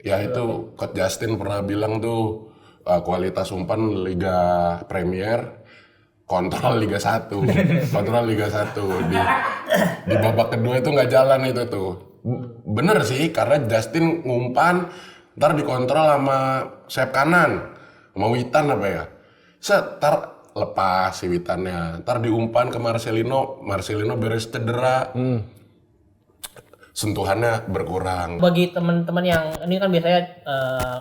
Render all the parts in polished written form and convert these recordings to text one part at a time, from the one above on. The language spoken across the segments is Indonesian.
Ya itu Coach Justin pernah bilang tuh kualitas umpan Liga Premier kontrol Liga 1. Kontrol Liga 1 di babak kedua itu nggak jalan itu tuh. Bener sih karena Justin ngumpan ntar dikontrol sama sayap kanan sama Witan apa ya. Ntar lepas si Witannya, ntar diumpan ke Marcelino beres cedera. Sentuhannya berkurang. Bagi teman-teman yang ini kan biasanya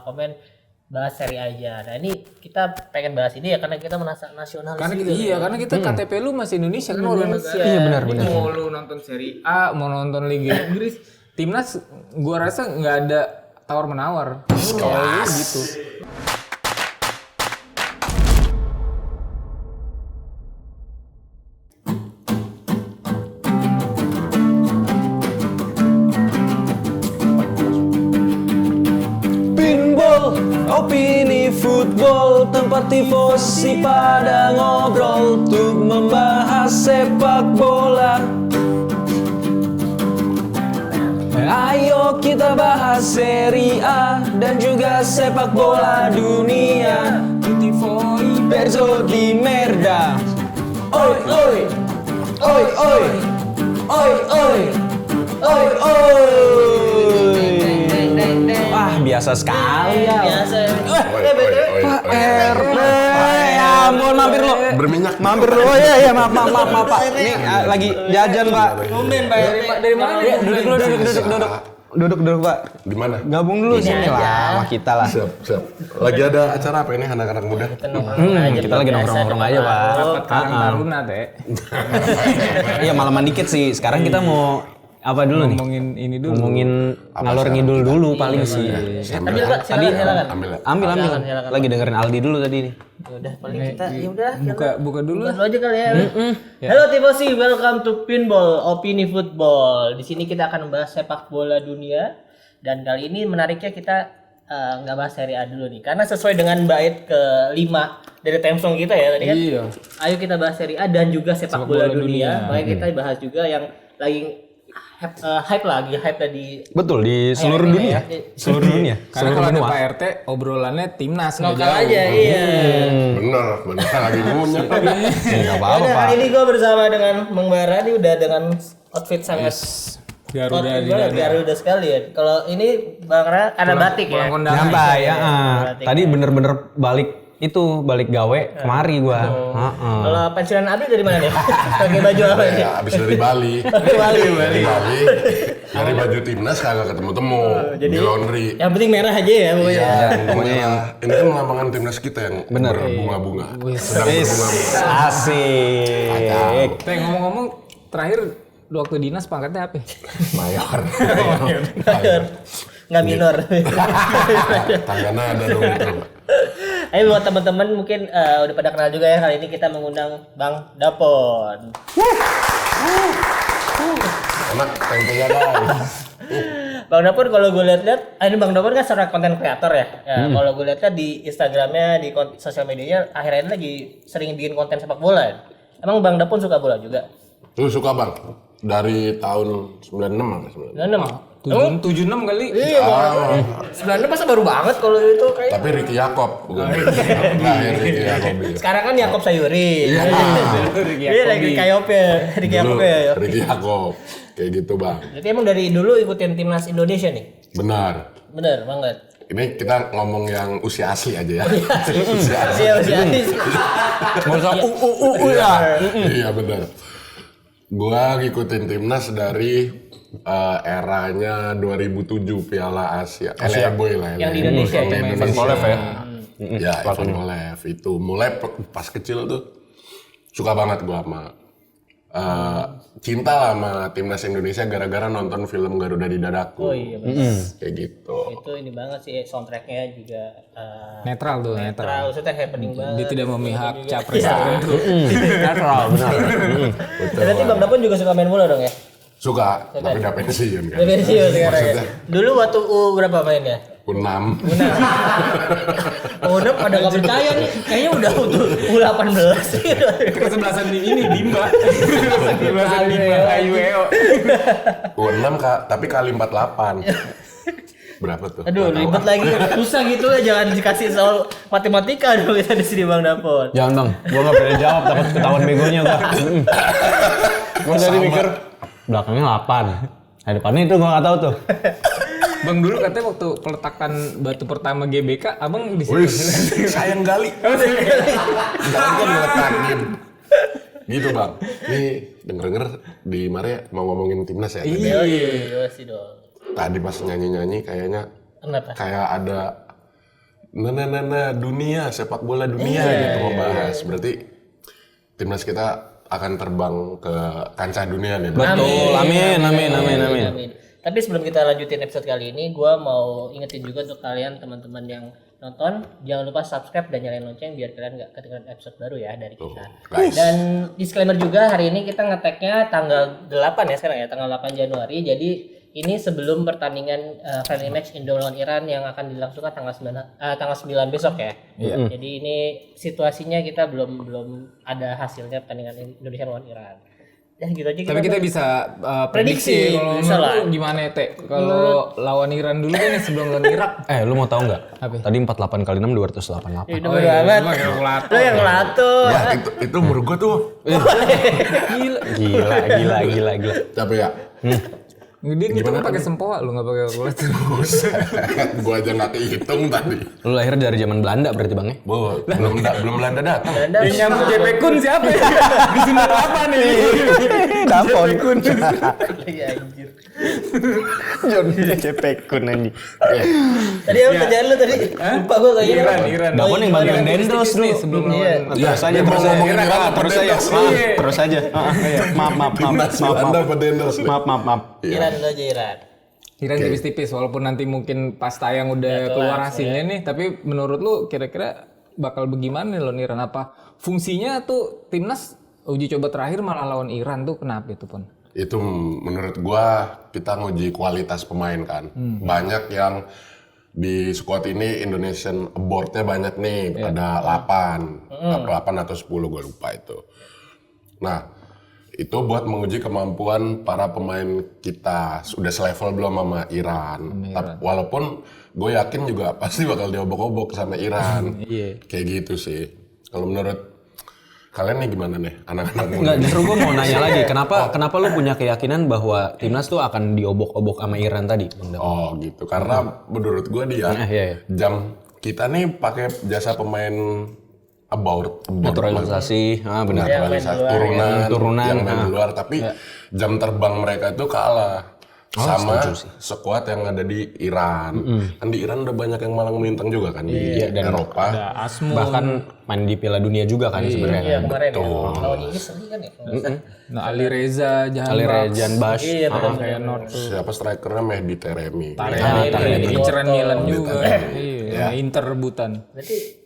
komen bahas seri aja. Nah ini kita pengen bahas ini ya karena kita merasa nasionalis. Karena kita KTP lu masih Indonesia kan warga negara. Iya benar. Mau lu nonton seri A, mau nonton Liga Inggris, timnas gua rasa nggak ada tawar menawar. Kelas gitu. Opini football, tempat tifosi pada ngobrol untuk membahas sepak bola. Ayo kita bahas Serie A dan juga sepak bola dunia. Tutti voi Berzo di merda. Oi oi, oi oi, oi oi, oi oi. Wah biasa sekali ya. Biasa. Pak RT, ya ampun mampir lo. Berminyak. Mampir lo, ya maaf Pak. Ini lagi jajan Pak. Ngomben Pak. Dari mana? Duduk Pak. Di mana? Gabung dulu sini aja. lah sama kita lah. Siap. Lagi ada acara apa ini anak-anak muda? Kita lagi nongkrong aja Pak. Rapat Karang Taruna teh. Iya malaman dikit sih. Sekarang kita mau apa dulu nih? Ngomongin ini dulu. Ngomongin ngalor ngidul dulu paling sih. Ambil Pak, silakan. Ambil. Silakan. Lagi dengerin Aldi dulu tadi nih. Udah paling kita ya udah Buka dulu buka lah. dulu aja kali ya. Halo Tifosi, welcome to Pinball Opini Football. Di sini kita akan membahas sepak bola dunia dan kali ini menariknya kita nggak bahas Serie A dulu nih karena sesuai dengan bait ke-5 dari theme song kita ya tadi kan. Iya. Ayo kita bahas Serie A dan juga sepak bola dunia. Makanya kita bahas juga yang lagi hype tadi. Betul di seluruh dunia. Seluruh dunia. Karena kalau ada Pak RT obrolannya timnas nggak Lokal jauh. aja, iya. Bener lagi ngunyah. Enggak apa-apa Udah, Pak. kali ini gue bersama dengan Mang Bara nih udah dengan outfit sangat Garuda di outfit banget, dada. Garuda sekali ya. Kalau ini Bang Ra ada batik ya. Pulang kondangan. Nyampai ya. Berarti Tadi bener-bener balik gawai kemari gua. Kalau pensiunan Abi dari mana nih? Pakai baju apa nih? Ya, abis dari Bali. Bali. Dari Bali. Dari baju timnas kagak ketemu-temu. Di laundry. Yang penting merah aja ya pokoknya. Iya, untungnya ini kan lapangan timnas kita yang berbunga-bunga. Sedang berbunga-bunga. Asik. Teh ngomong-ngomong terakhir waktu dinas pangkatnya apa? Mayor. Nggak minor. Tangannya ada dong itu. Ayo buat teman-teman mungkin udah pada kenal juga ya, kali ini kita mengundang Bang Dapon. Enak tempenya guys. Bang Dapon kalau gue lihat-lihat, ini Bang Dapon kan seorang konten kreator ya. Kalau gue lihat di Instagramnya, di sosial medianya, akhir-akhir ini lagi sering bikin konten sepak bola. Emang Bang Dapon suka bola juga? Tuh suka bang. Dari tahun 96 apa 96? 76 kali. Iya, sebenarnya masa baru banget kalau itu kayak. Tapi Ricky Yakob bukan. Lahir Ricky Yakob. Sekarang kan Yakob Sayuri. Iya. Iya lagi kayak Ricky Yakob ya. Ricky Yakob. Kayak gitu bang. Jadi emang dari dulu ikutin timnas Indonesia nih? Benar. Bener banget. Ini kita ngomong yang usia asli aja ya. Iya, usia. Nggak usah ya. Iya benar. Gua ngikutin timnas dari eranya 2007 Piala Asia. Boy lah. Yang di Indonesia ya. Ivan Kolev ya. Ya, Ivan Kolev itu mulai pas kecil tuh suka banget gua sama cinta lah sama timnas Indonesia gara-gara nonton film Garuda di Dadaku. Oh iya benar. Kayak gitu. Itu ini banget sih soundtracknya juga Netral tuh, netral. maksudnya happening banget. Dia tidak memihak Juga. capres Iya. tertentu. Natural benar. Berarti Bang Dapon juga suka main bola dong ya? Suka, tapi udah pensiun kan. Udah pensiun sekarang ya? Maksudnya Dulu waktu berapa mainnya? U6. Udah pada nggak percaya nih, kayaknya udah U18 sih. Kesebelasan ini Bimba. Kesebelasan Bimba Ayu Eo. U6 tapi kali 48. Berapa tuh? Aduh, ribet lagi. Susah gitu lah, jangan dikasih soal matematika dong kita di sini Bang Dapot. Jangan bang, gua nggak berani jawab takut ketahuan begonya gua. Gua dari mikir belakangnya 8. Nah, depannya itu gua nggak tahu tuh. Bang dulu katanya waktu peletakan batu pertama GBK, abang di Wih, situ. sayang kali. Jangan kan ngeletakin. Gitu bang. Nih denger-denger di Maria mau ngomongin timnas ya. Tadi. Iya sih dong. Tadi pas nyanyi-nyanyi kayaknya Kenapa? kayak ada dunia, sepak bola dunia gitu mau bahas. Berarti timnas kita akan terbang ke kancah dunia nih. Bang. Betul, amin. Tapi sebelum kita lanjutin episode kali ini, gue mau ingetin juga untuk kalian teman-teman yang nonton, jangan lupa subscribe dan nyalain lonceng biar kalian nggak ketinggalan episode baru ya dari kita. Guys. Dan disclaimer juga, hari ini kita ngeteknya tanggal 8 ya sekarang ya, tanggal 8 Januari. Jadi ini sebelum pertandingan friendly match Indo lawan Iran yang akan dilangsungkan tanggal 9 besok ya. Jadi ini situasinya kita belum ada hasilnya pertandingan Indonesia lawan Iran. Ya gitu aja. Tapi kita bisa prediksi kalau bisa menurut lah. lu gimana ya, Teh? Kalau lawan Iran dulu kan sebelum lawan Irak. Lu mau tahu nggak? Apa? Tadi 48 kali 6 288. Udah bodo amat. Cuma kalkulator. Lo yang ngelatur. Ya itu menurut gua tuh. Gila. Tapi ya. Dia kita pakai sempoa lu nggak pakai kalkulator. Gua aja nggak kehitung tadi. Lu lahir dari zaman Belanda berarti bang ya? Belum Belanda datang. Yang nyambut JP Kun siapa ya? Di Sunda apa nih? Dapon. Iya anjir. John Cepekun anjing. Tadi apa kerjaan lu tadi? Lupa gua kayaknya. Iran. Dapon yang bagian Dendros nih dulu. sebelum Iya. lawan. Terus aja, mau ngomongin Iran apa terus aja. Dendros? Terus aja. Maaf. Timnas Belanda apa Dendros nih? Maaf. Iran dulu aja Iran. Iran tipis-tipis walaupun nanti mungkin pas tayang udah keluar hasilnya nih, tapi menurut lu kira-kira bakal bagaimana nih lawan Iran? Apa fungsinya tuh timnas uji coba terakhir malah lawan Iran tuh kenapa itu pun? Itu menurut gua kita nguji kualitas pemain kan. Banyak yang di squad ini Indonesian aboard-nya banyak nih, ada 8 atau 10 gua lupa itu. Nah, itu buat menguji kemampuan para pemain kita sudah selevel belum sama Iran. Walaupun gue yakin juga pasti bakal diobok-obok sama Iran. Kayak gitu sih. Kalau menurut kalian nih gimana nih anak-anak muda? Enggak, justru gue mau nanya lagi. Kenapa lu punya keyakinan bahwa timnas tuh akan diobok-obok sama Iran tadi? Oh gitu. Karena menurut gue dia jam kita nih pakai jasa pemain about Naturalisasi, benar. naturalisasi turunan yang main di luar, tapi jam terbang mereka itu kalah sama skuad yang ada di Iran. Kan di Iran udah banyak yang malang melintang juga kan di Eropa. Ada Asmo. Bahkan main di Piala Dunia juga kan sebenarnya. Iya kemarin ya. Lawan Inggris lagi kan ya. Nah, Ali Reza, Ali Rejan Bash. Iya benar. Feyenoord tuh. Siapa strikernya Mehdi Taremi. Inceran Milan juga. Iya, Inter rebutan. Berarti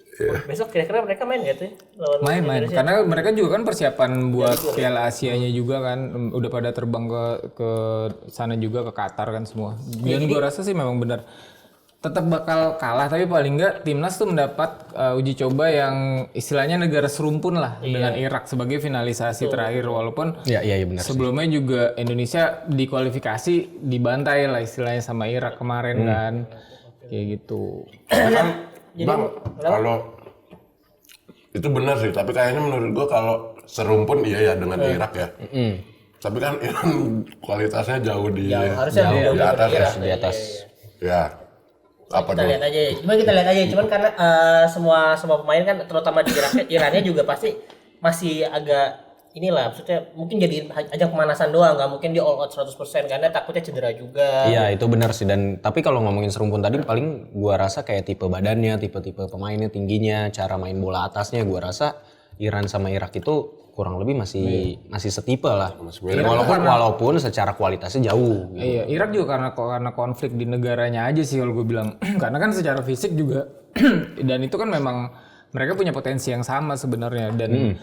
besok kira-kira mereka main gak tuh? Lawan Main. Karena mereka juga kan persiapan buat Piala Asianya juga kan, udah pada terbang ke sana juga ke Qatar kan semua. Dan gue rasa sih memang benar tetap bakal kalah, tapi paling enggak timnas tuh mendapat uji coba yang istilahnya negara serumpun lah dengan Irak sebagai finalisasi terakhir, walaupun Iya benar. sebelumnya juga Indonesia dikualifikasi dibantai lah istilahnya sama Irak kemarin kan, kayak gitu. Bang, kalau itu benar sih, tapi kayaknya menurut gua kalau serumpun iya ya dengan Irak ya. Tapi kan Iran kualitasnya jauh di harusnya di atas ya. Di atas. Ya. Apa kita tuh? lihat aja. Kita lihat aja. Cuman karena semua pemain kan terutama di Irannya juga pasti masih agak inilah, maksudnya mungkin jadi ajang pemanasan doang, nggak mungkin di all out 100% karena takutnya cedera juga. Iya itu benar sih, dan tapi kalau ngomongin serumpun tadi paling gua rasa kayak tipe badannya, tipe-tipe pemainnya, tingginya, cara main bola atasnya, gua rasa Iran sama Irak itu kurang lebih masih setipe lah. Walaupun secara kualitasnya jauh. Gitu. Iya, Irak juga karena konflik di negaranya aja sih kalau gue bilang. Karena kan secara fisik juga dan itu kan memang mereka punya potensi yang sama sebenarnya, dan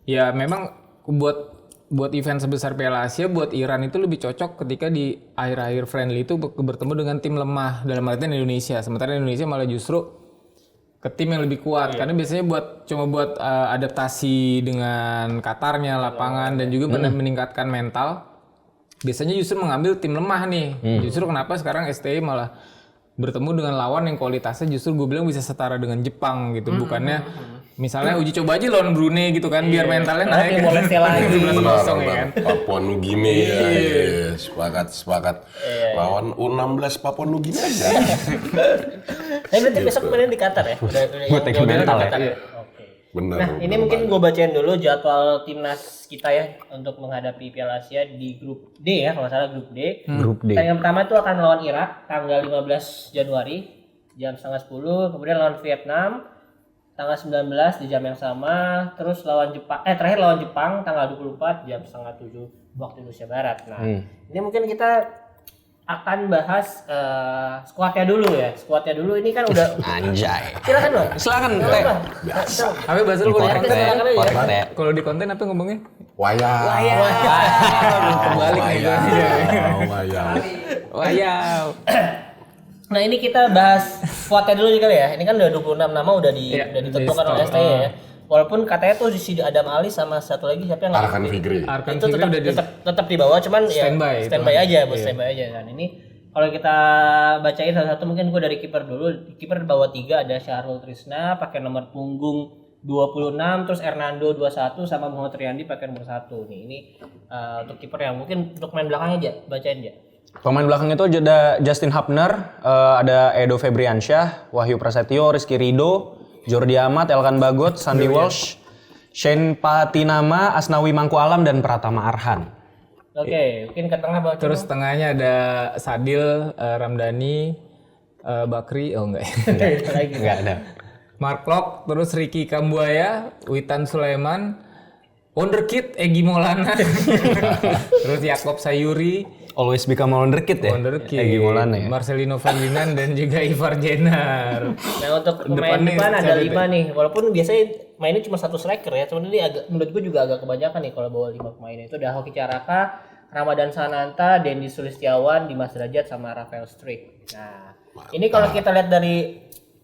ya memang buat event sebesar Piala Asia buat Iran itu lebih cocok ketika di akhir-akhir friendly itu bertemu dengan tim lemah dalam artian Indonesia. Sementara Indonesia malah justru ke tim yang lebih kuat karena biasanya buat adaptasi dengan Qatarnya, lapangan dan juga meningkatkan mental. Biasanya justru mengambil tim lemah nih. Justru kenapa sekarang STI malah bertemu dengan lawan yang kualitasnya justru gue bilang bisa setara dengan Jepang gitu, bukannya misalnya uji coba aja lawan Brunei gitu kan, biar mentalnya naik Timor Leste lagi. 11-0 ya Benar, kan. Papua Nugini ya, sepakat. Lawan U16 Papua Nugini aja. Tapi berarti besok mainnya di Qatar ya? Buat take mental ya? Oke. Benar. Nah, ini mungkin gue bacain dulu jadwal timnas kita ya untuk menghadapi Piala Asia di grup D ya, kalau nggak salah grup D. Grup D. Yang pertama itu akan lawan Irak tanggal 15 Januari jam 9:30, kemudian lawan Vietnam tanggal 19 di jam yang sama, terus terakhir lawan Jepang tanggal 24 jam 6:30 waktu Indonesia Barat. Nah, ini mungkin kita akan bahas skuadnya dulu ya. Skuadnya dulu ini kan udah Anjay. silakan Bang. Silakan. Biasa. Apa bahasa lu kalau di konten? Silakan aja. Korte. Kalau di konten apa ngomongnya? Wayang. Kembali nih gue. Wayang. Wow. Nah, ini kita bahas skuadnya dulu kali ya. Ini kan udah 26 nama udah ditentukan oleh STY ya. Walaupun katanya tuh si Adam Ali sama satu lagi siapa yang Arkan Fikri. Arkan itu Fikri udah di tetap di bawah, cuman Standby, ya standby aja, buat standby aja kan. Ini kalau kita bacain satu-satu, mungkin gue dari kiper dulu. Kiper bawah 3 ada Syahrul Trisna pakai nomor punggung 26, terus Hernando 21 sama Muhammad Riyandi pakai nomor 1 nih. Ini untuk kiper yang mungkin untuk main belakangnya aja, bacain aja. Pemain belakang itu ada Justin Hapner, ada Edo Febriansyah, Wahyu Prasetyo, Rizky Rido, Jordi Amat, Elkan Bagot, Sandy Walsh, Shane Patinama, Asnawi Mangku Alam, dan Pratama Arhan. Oke, mungkin ke tengah bawah. Terus tengahnya ada Sadil, Ramdhani, Bakri, enggak lagi. Enggak ada. Mark Klok, terus Ricky Kambuaya, Witan Sulaiman, Wonderkid, Egy Maulana, terus Yakob Sayuri, Always become a wonderkid ya? Wonderkid, Egy Maulana ya? Marcelino Ferdinand, dan juga Ivar Jenner. Nah, untuk pemain Depan nih, depan ada siapa 5 nih. Walaupun biasanya mainnya cuma satu striker ya, cuman ini menurut gue juga agak kebanyakan nih kalau bawa 5 pemain itu. Ada Hoki Caraka, Ramadan Sananta, Dendi Sulistiawan, Dimas Derajat, sama Rafael Struijk. Nah, ini kalau kita lihat dari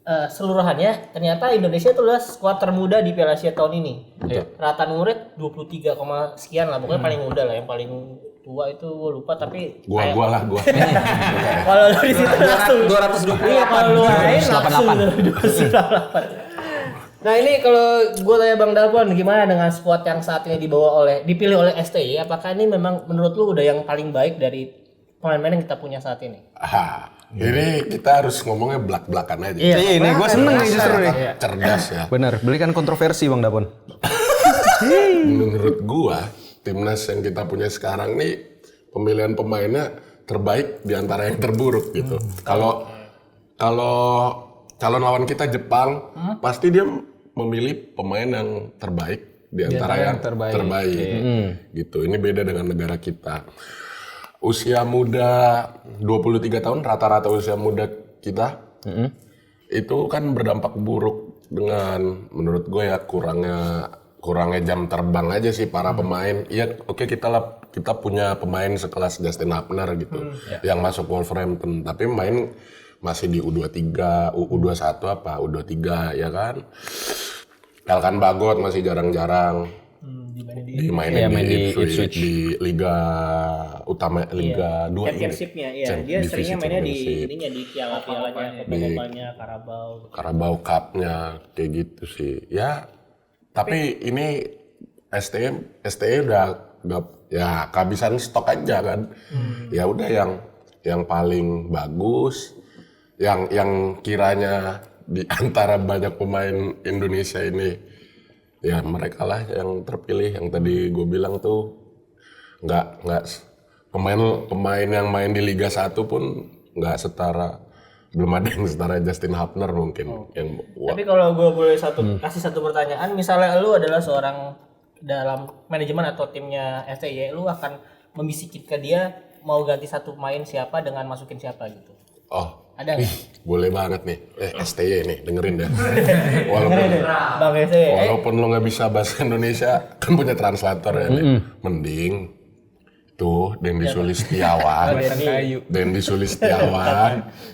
seluruhannya, ternyata Indonesia itu adalah skuad termuda di Piala Asia tahun ini. Rata murid 23, sekian lah, pokoknya paling muda lah. Yang paling tua itu gue lupa, tapi Gua lah. kalau lu di situ langsung 228. Iya, kalau lu lain langsung 298. Nah, ini kalau gue tanya Bang Dalpon, gimana dengan skuad yang saat ini dipilih oleh STY? Apakah ini memang menurut lu udah yang paling baik dari pemain-pemain yang kita punya saat ini? Ini kita harus ngomongnya belak-belakan aja. Iya, ini gue seneng nih justru nih. Cerdas ya. Bener, belikan kontroversi Bang Dapon. Menurut gua, timnas yang kita punya sekarang nih pemilihan pemainnya terbaik di antara yang terburuk gitu. Kalau calon lawan kita Jepang, pasti dia memilih pemain yang terbaik di antara yang terbaik. Gitu. Ini beda dengan negara kita. Usia muda 23 tahun, rata-rata usia muda kita itu kan berdampak buruk dengan menurut gue ya kurangnya jam terbang aja sih para pemain. Iya, oke, kita punya pemain sekelas Justin Hapner gitu yang masuk Wolverhampton, tapi main masih di U23, U21 U23 ya kan. Elkan Bagot masih jarang-jarang dimainin di Ipswich di Liga Utama, Liga 2 ini. Championship-nya, iya. Dia seringnya mainnya di piala-pialanya, Copa-Copanya, Carabao Cup-nya kayak gitu sih. Ya, tapi ini STY udah ya kehabisan stok aja kan. Ya udah yang paling bagus, yang kiranya di antara banyak pemain Indonesia ini ya mereka lah yang terpilih. Yang tadi gue bilang tuh nggak pemain yang main di Liga 1 pun nggak setara, belum ada yang setara Justin Hapner mungkin. Tapi kalau gue boleh kasih satu pertanyaan, misalnya lu adalah seorang dalam manajemen atau timnya STY, lu akan membisikin ke dia mau ganti satu pemain siapa dengan masukin siapa gitu? Oh, ada nggak? Boleh banget nih. STY nih, dengerin deh. Bang STY. Walaupun lo nggak bisa bahasa Indonesia, kan punya translator ya. Mending tuh Dendi Sulistiawan,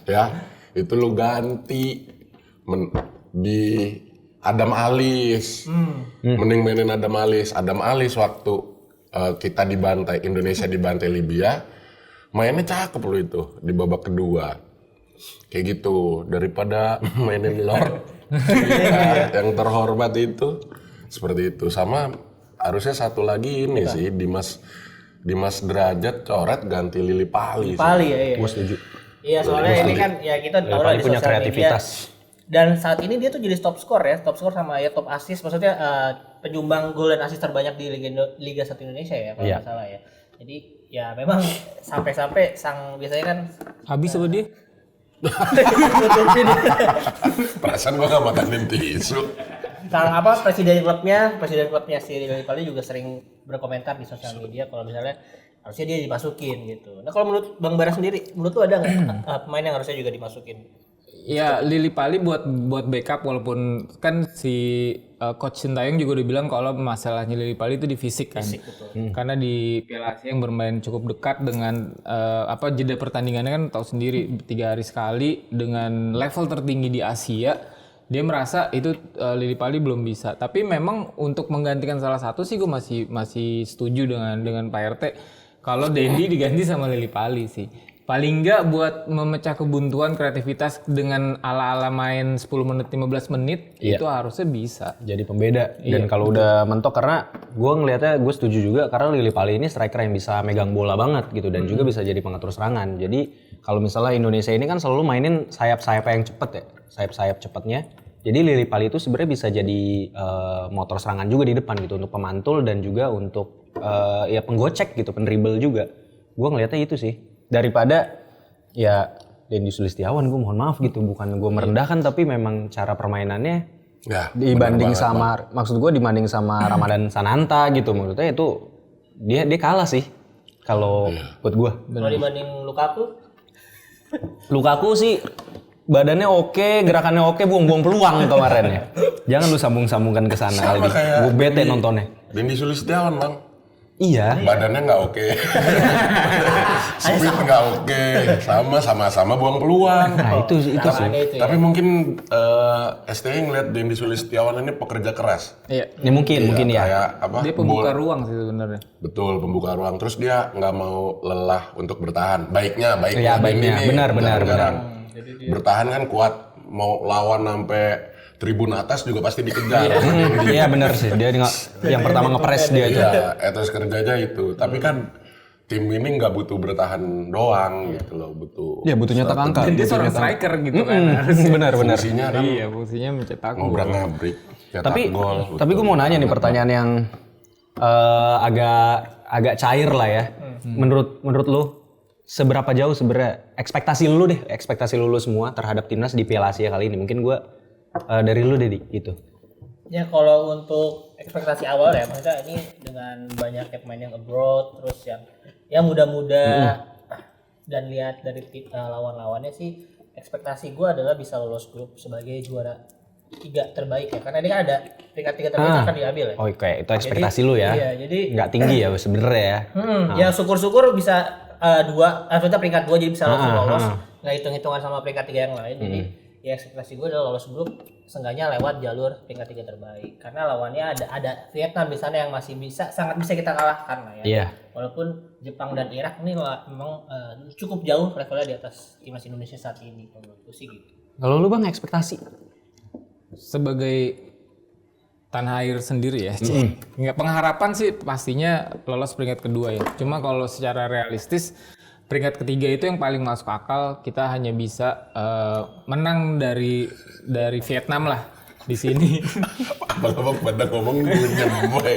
ya itu lo ganti di Adam Alis. Mending mainin Adam Alis. Adam Alis waktu kita dibantai, Indonesia dibantai Libya, mainnya cakep lo itu di babak kedua. Kayak gitu, daripada mainin Lord yang terhormat itu seperti itu. Sama harusnya satu lagi ini sih, Dimas Derajat coret ganti Lily Pali. Pali ya, iya. Gue setuju. Iya, soalnya ini kan ya kita tahu lah Pali di punya sosial kreativitas. media. Dan saat ini dia tuh jadi top skor sama ya top assist, maksudnya penyumbang gol dan assist terbanyak di Liga 1 Indonesia ya kalau nggak salah ya. Jadi ya memang sampai-sampai sang biasanya kan Habis sama dia. Perasaan gua gak makanin tisu. sang presiden klubnya si Lily Pali juga sering berkomentar di sosial media kalau misalnya harusnya dia dimasukin gitu. Nah kalau menurut Bang Bara sendiri, menurut lu ada nggak pemain yang harusnya juga dimasukin? Ya Lily Pali buat backup, walaupun kan si coach Sintayong juga udah bilang kalau masalahnya Lily Pali itu di fisik kan. Karena di Piala Asia yang bermain cukup dekat dengan jeda pertandingannya kan tahu sendiri 3 hari sekali dengan level tertinggi di Asia. Dia merasa itu Lily Pali belum bisa. Tapi memang untuk menggantikan salah satu sih gue masih setuju dengan Pak RT kalau Dendi diganti sama Lily Pali sih. Paling enggak buat memecah kebuntuan kreativitas dengan ala-ala main 10 menit 15 menit itu harusnya bisa. Jadi pembeda. Dan kalau udah mentok, karena gue ngelihatnya gue setuju juga karena Lily Pali ini striker yang bisa megang bola banget gitu dan juga bisa jadi pengatur serangan. Jadi kalau misalnya Indonesia ini kan selalu mainin sayap-sayap yang cepet ya, sayap-sayap cepatnya. Jadi Lily Pali itu sebenarnya bisa jadi motor serangan juga di depan gitu untuk pemantul dan juga untuk ya penggocek gitu, pendribble juga. Gue ngelihatnya itu sih. Daripada ya Dendi Sulistiawan, gue mohon maaf gitu, bukan gue merendahkan tapi memang cara permainannya Ya, dibanding sama dibanding sama Ramadan Sananta gitu, menurutnya itu dia kalah sih kalau buat gue. Kalau dibanding Lukaku sih badannya oke, gerakannya oke, buang-buang peluang kemarin ya. Jangan lu sambung-sambungkan ke sana Aldi. Gue bete nontonnya. Dendi Sulistiawan bang. Iya. Badannya nggak oke, speed nggak oke, sama buang peluang. Nah itu sih. Tapi mungkin STI ngeliat Dendi Sulistiawan ini pekerja keras. Iya. Ini mungkin ya. Kayak apa? Dia pembuka ruang sih sebenarnya. Betul, pembuka ruang. Terus dia nggak mau lelah untuk bertahan. Baiknya. Iya, baiknya. Dendi nih, Benar. jarang-jarang. Bertahan kan kuat. Mau lawan sampai tribun atas juga pasti dikejar. Iya benar sih. Dia yang pertama ngepres dia aja. Iya, etos kerjanya itu. Tapi kan tim ini nggak butuh bertahan doang gitu loh, butuh. Ya butuh nyetak angka. Dan dia seorang striker gitu kan. Benar. Fungsinya kan Iya, fungsinya mencetak gol. ngobrak-ngabrik, cetak Tapi gol. gue mau nanya nih pertanyaan yang agak cair lah ya. Menurut lu seberapa jauh sebenarnya ekspektasi lu semua terhadap timnas di Piala Asia kali ini? Mungkin gue dari lu Dedi gitu. Ya kalau untuk ekspektasi awal ya, maksudnya ini dengan banyak pemain yang abroad, terus yang muda-muda dan lihat dari lawan-lawannya sih, ekspektasi gue adalah bisa lolos grup sebagai juara 3 terbaik ya, karena ini kan ada peringkat 3 terbaik akan diambil ya. Oh kayak itu ekspektasi lu ya? Iya, jadi nggak tinggi ya sebenarnya ya? Ya syukur-syukur bisa maksudnya peringkat 2 jadi bisa langsung lolos, nggak hitung-hitungan sama peringkat 3 yang lain. Jadi ya ekspektasi gue adalah lolos grup seenggaknya lewat jalur peringkat 3 terbaik, karena lawannya ada Vietnam di sana yang masih sangat bisa kita kalahkan lah ya. Iya. Walaupun Jepang dan Irak ini memang cukup jauh levelnya di atas timnas Indonesia saat ini, menurutku sih gitu. Kalau lu Bang ekspektasi? Sebagai tanah air sendiri ya, nggak pengharapan sih pastinya lolos peringkat kedua ya. Cuma kalau secara realistis peringkat ketiga itu yang paling masuk akal. Kita hanya bisa menang dari Vietnam lah di sini. Apa-apa pada ngomong gue boy.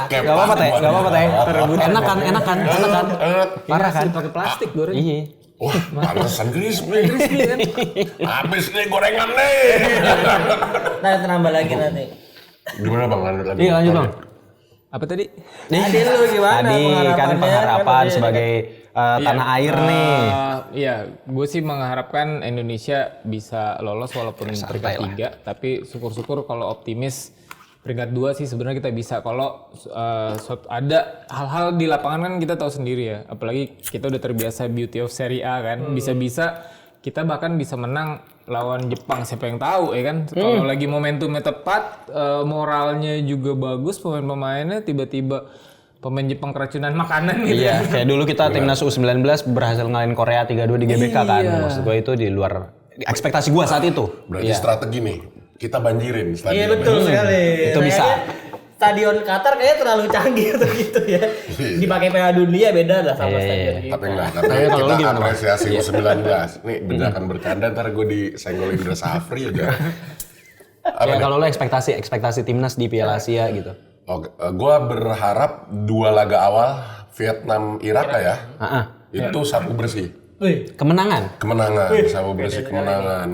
Gak apa-apa teh. Enak kan? Parah kan? Pakai plastik goreng. Iya. Wah, pantesan crispy. Habis nih gorengan nih. Nah, nambah lagi nanti. Gimana bang, lanjut lagi? Iya lanjut Bang. Apa tadi? Tadi lu gimana Tadi kan pengharapan Kan sebagai tanah air nih. Iya, gue sih mengharapkan Indonesia bisa lolos walaupun peringkat 3, tapi syukur-syukur kalau optimis peringkat 2 sih sebenarnya kita bisa. Kalau ada hal-hal di lapangan kan kita tahu sendiri ya, apalagi kita udah terbiasa beauty of Serie A kan, bisa-bisa kita bahkan bisa menang lawan Jepang, siapa yang tahu ya kan. Kalau lagi momentumnya tepat, moralnya juga bagus, pemain-pemainnya tiba-tiba pemain Jepang keracunan makanan gitu. Iya, kayak dulu kita timnas U19 berhasil ngalahin Korea 3-2 di GBK kan. Maksud gue itu di luar ekspektasi gue saat itu. Berarti strategi nih, kita banjirin stadion. Iya betul sekali. Itu bisa. Stadion Qatar kayaknya terlalu canggih untuk gitu ya. Dipakai Piala Dunia beda lah sama stadion kita. Tapi enggak, tapi kalau lu kita gimana, Bang? apresiasi U19. Nih bedakan bercanda, ntar gue disenggolin Indra Safri aja. Ya kalau lo ekspektasi timnas di Piala Asia gitu. Oke, gue berharap 2 laga awal Vietnam Irak lah ya. Itu sapu bersih. Wih, Kemenangan. Sapu bersih kemenangan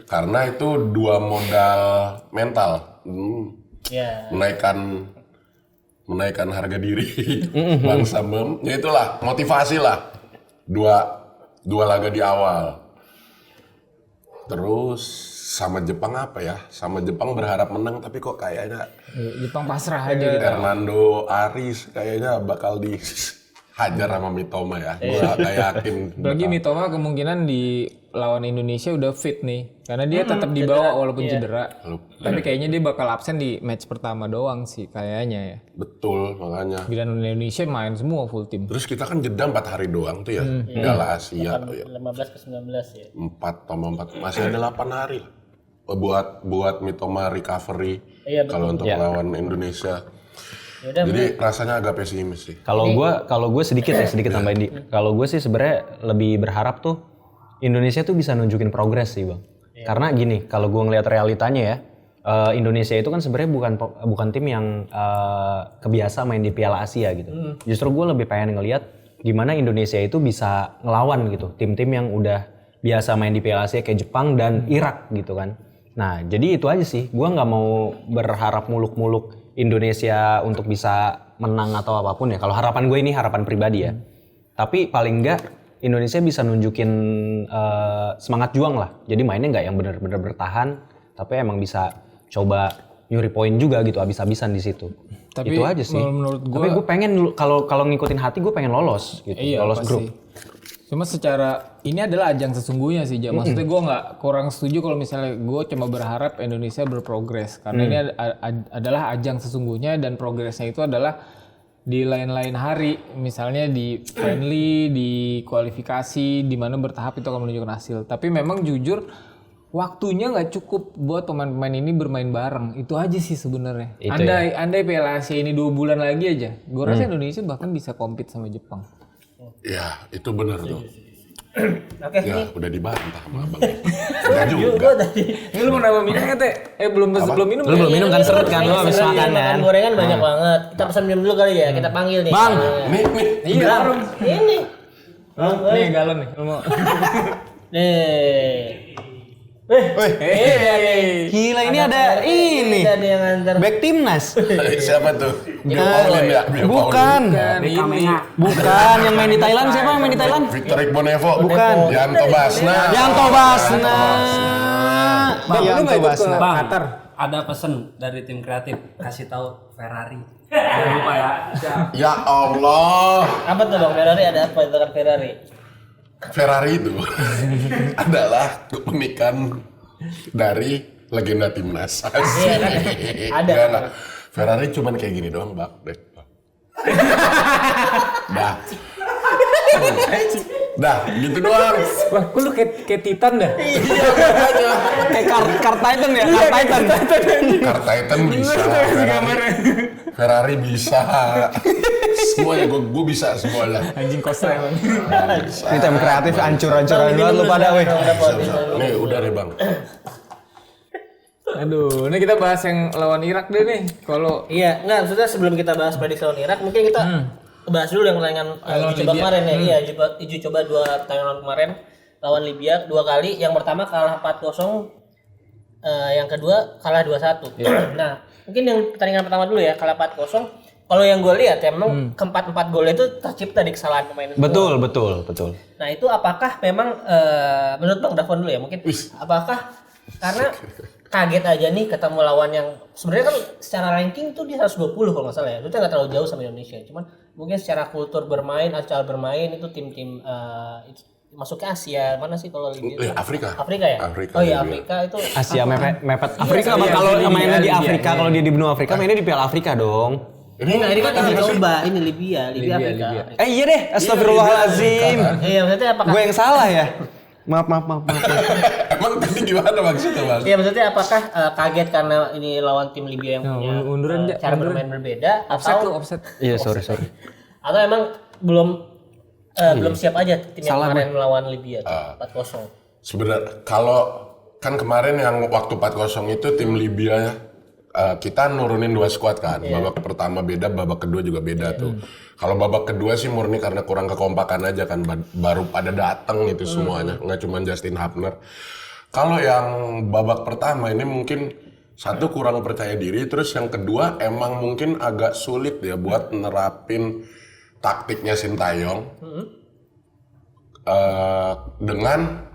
karena itu 2 modal mental. ya. Menaikkan harga diri bangsa ya itulah motivasi lah 2 laga di awal. Terus sama Jepang apa ya? Sama Jepang berharap menang tapi kok kayaknya Jepang pasrah aja gitu. Hernando Aris kayaknya bakal dihajar sama Mitoma ya. Gua gak yakin. Bagi Mitoma kemungkinan di lawan Indonesia udah fit nih. Karena dia tetap dibawa walaupun cedera. Tapi kayaknya dia bakal absen di match pertama doang sih kayaknya ya. Betul makanya. Dan Indonesia main semua full tim. Terus kita kan jeda 4 hari doang tuh ya. Piala Asia. 15 ke 19 ya. 4 masih ada 8 hari lah. Buat Mitoma recovery Iya, kalau untuk lawan Indonesia. Yaudah, Jadi rasanya agak pesimis sih. Kalau gue sedikit tambahin di. Kalau gue sih sebenarnya lebih berharap tuh Indonesia tuh bisa nunjukin progres sih bang. Karena gini, kalau gue ngelihat realitanya ya, Indonesia itu kan sebenarnya bukan tim yang kebiasa main di Piala Asia gitu. Justru gue lebih pengen ngelihat gimana Indonesia itu bisa ngelawan gitu tim-tim yang udah biasa main di Piala Asia kayak Jepang dan Irak gitu kan. Nah jadi itu aja sih, gue nggak mau berharap muluk-muluk Indonesia untuk bisa menang atau apapun ya. Kalau harapan gue ini harapan pribadi ya. Tapi paling enggak Indonesia bisa nunjukin semangat juang lah. Jadi mainnya nggak yang benar-benar bertahan, tapi emang bisa coba nyuri poin juga gitu, abis-abisan di situ. Tapi itu aja sih. menurut gua, tapi gue pengen kalau ngikutin hati gue pengen lolos gitu, lolos pasti. grup. Cuma secara ini adalah ajang sesungguhnya sih, maksudnya gue nggak kurang setuju kalau misalnya gue cuma berharap Indonesia berprogres karena ini adalah ajang sesungguhnya dan progresnya itu adalah di lain-lain hari, misalnya di friendly, di kualifikasi, di mana bertahap itu akan menunjukkan hasil. Tapi memang jujur waktunya nggak cukup buat pemain-pemain ini bermain bareng, itu aja sih sebenarnya. Andai Piala Asia ini 2 bulan lagi aja, gue rasa Indonesia bahkan bisa compete sama Jepang. Ya itu benar tuh. Oke, Ya udah dibantah sama abang. Udah juga. juga tadi. Ini lu mau nambah minyak nggak teh? Belum minum. Lu belum minum kan, seret kan lu habis makan kan. Makan gorengan banyak banget. Kita pesan minum dulu kali ya. Kita panggil nih. Bang, Nih. Iya, Bang. Ini. Nih galon nih, lu mau. Nih. gila ini ada ini. Ada yang antar. Back timnas. Siapa tuh? Bio Paulin ya? Bio Bukan. Ini. Bukan yang main di Thailand, siapa yang main di Thailand? Victor Iqbonevo. Bukan. Yanto Basna. Yanto Basna. Bang, lu nggak ikut ke Bang, Qatar? ada pesen dari tim kreatif, kasih tahu Ferrari. Jangan lupa ya. Ya Allah. Apa tuh Bang Ferrari? Ada apa dengan Ferrari? Ferrari itu adalah kepemilikan dari legenda timnas. Iya kan? Ada. Nah, Ferrari cuman kayak gini doang, Bak. Dah, gitu doang. Wah, kok lu kayak Titan dah? Iya, makanya. Kayak Car Titan ya, Car Titan. Car Titan bisa. Ferrari bisa. Semuanya gue bisa semuanya. Anjing kosnya emang. Ini tim kreatif hancur-hancuran banget lu pada weh. Nih udah deh bang. Aduh, ini kita bahas yang lawan Irak deh nih. Kalau Iya, enggak, maksudnya sebelum kita bahas prediksi lawan Irak, mungkin kita bahas dulu yang pertandingan uji coba Libya. kemarin ya. Iya, uji coba 2 pertandingan kemarin lawan Libya 2 kali. Yang pertama kalah 4-0, yang kedua kalah 2-1. Nah, mungkin yang pertandingan pertama dulu ya, kalah 4-0. Kalau yang gue lihat ya memang keempat gol itu tercipta di kesalahan pemain semua. Betul. Nah itu apakah memang menurut Bang Davon dulu ya mungkin apakah karena kaget aja nih ketemu lawan yang sebenarnya kan secara ranking tuh dia 120 kalau nggak salah ya, itu nggak terlalu jauh sama Indonesia, cuman mungkin secara kultur bermain, cara bermain itu tim-tim masuk ke Asia mana sih kalau Libya? Afrika. Afrika ya? Afrika, oh iya Libya. Afrika itu Asia mepet Afrika iya, kalau Libya, mainnya di Libya, Afrika, kalau dia di benua Afrika mainnya di Piala Afrika dong. Ini kan uji coba, ini Libya Afrika. Iya deh, astagfirullahalazim. Iya, maksudnya apakah Gue yang salah ya. Maaf. Emang tadi gimana maksudnya, Bang? Iya, maksudnya apakah kaget karena ini lawan tim Libya yang punya munduran, cara bermain berbeda atau Offset. Iya, sorry. atau emang belum siap aja tim yang kemarin melawan Libya tuh, 4-0. Sebenarnya kalau kan kemarin yang waktu 4-0 itu tim Libya kita nurunin 2 skuad kan. Babak pertama beda, babak kedua juga beda tuh. Kalau babak kedua sih murni karena kurang kekompakan aja kan, baru pada datang itu semuanya, nggak cuma Justin Hubner. Kalau yang babak pertama ini mungkin satu kurang percaya diri, terus yang kedua emang mungkin agak sulit ya buat nerapin taktiknya Sintayong dengan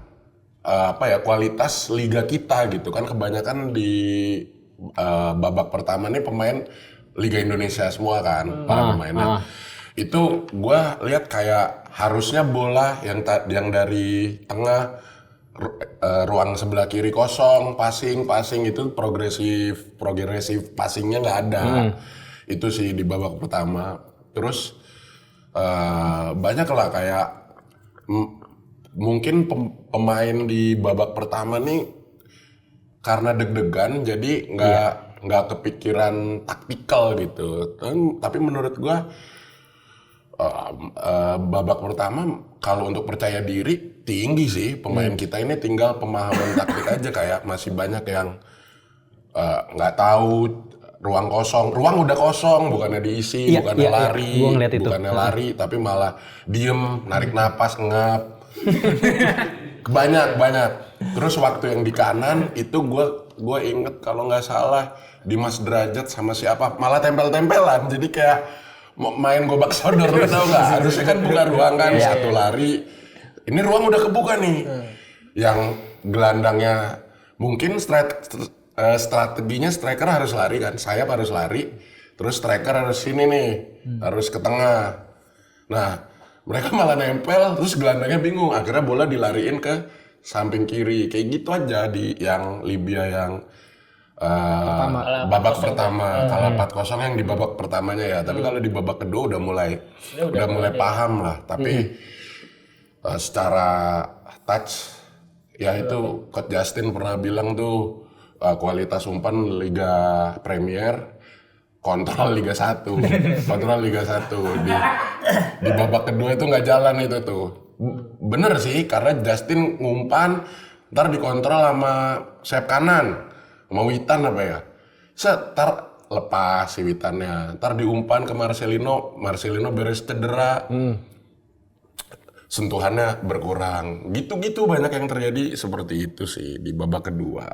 kualitas liga kita gitu kan. Kebanyakan di babak pertama nih pemain Liga Indonesia semua kan, para pemainnya. Itu gue lihat kayak harusnya bola yang dari tengah ruang sebelah kiri kosong, passing itu progresif passingnya nggak ada. Itu sih di babak pertama. Terus banyak lah kayak mungkin pemain di babak pertama nih karena deg-degan jadi nggak kepikiran taktikal gitu. Tapi menurut gua babak pertama kalau untuk percaya diri tinggi sih pemain kita ini, tinggal pemahaman taktik aja. Kayak masih banyak yang nggak tahu ruang udah kosong, bukannya diisi, bukannya lari tapi malah diem, narik napas, ngap. banyak. Terus waktu yang di kanan itu gue inget kalau nggak salah Dimas Derajat sama siapa malah tempel-tempelan, jadi kayak main gobak sodor, lu tau nggak? Harusnya kan buka ruang kan, satu lari, ini ruang udah kebuka nih. Yang gelandangnya mungkin strateginya striker harus lari kan, sayap harus lari, terus striker harus sini nih, harus ke tengah. Nah mereka malah nempel, terus gelandangnya bingung, akhirnya bola dilariin ke samping kiri, kayak gitu aja di yang Libya yang babak pertama, kalah 4-0 yang di babak pertamanya ya. Tapi kalau di babak kedua udah mulai paham lah. Tapi secara touch ya itu Coach Justin pernah bilang tuh kualitas umpan Liga Premier kontrol Liga 1. Kontrol Liga 1 di babak kedua itu nggak jalan itu tuh. Bener sih, karena Justin ngumpan ntar dikontrol sama sayap kanan, sama Witan apa ya, ntar lepas si Witannya, ntar diumpan ke Marcelino beres cedera, sentuhannya berkurang, gitu-gitu banyak yang terjadi seperti itu sih di babak kedua.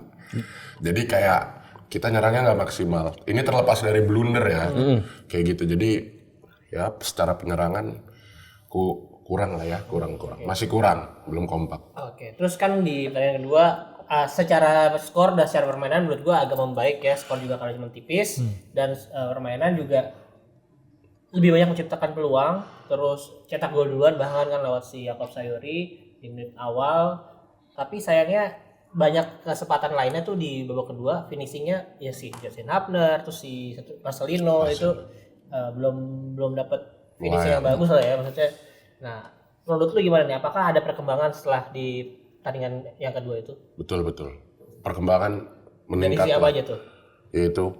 Jadi kayak kita nyerangnya nggak maksimal. Ini terlepas dari blunder ya, kayak gitu. Jadi ya secara penyerangan kurang lah ya, kurang. Masih kurang, belum kompak. Oke, terus kan di pertandingan kedua secara skor dan secara permainan menurut gua agak membaik ya. Skor juga kalah cuma tipis dan permainan juga lebih banyak menciptakan peluang, terus cetak gol duluan bahkan kan lewat si Yakob Sayuri di menit awal. Tapi sayangnya banyak kesempatan lainnya tuh di babak kedua, finishingnya ya si Justin Hubner, terus si Marcelino itu belum dapat finishing yang bagus lah ya maksudnya. Nah, menurut lu gimana nih? Apakah ada perkembangan setelah di pertandingan yang kedua itu? Betul. Perkembangan meningkat. Dari apa aja tuh? Yaitu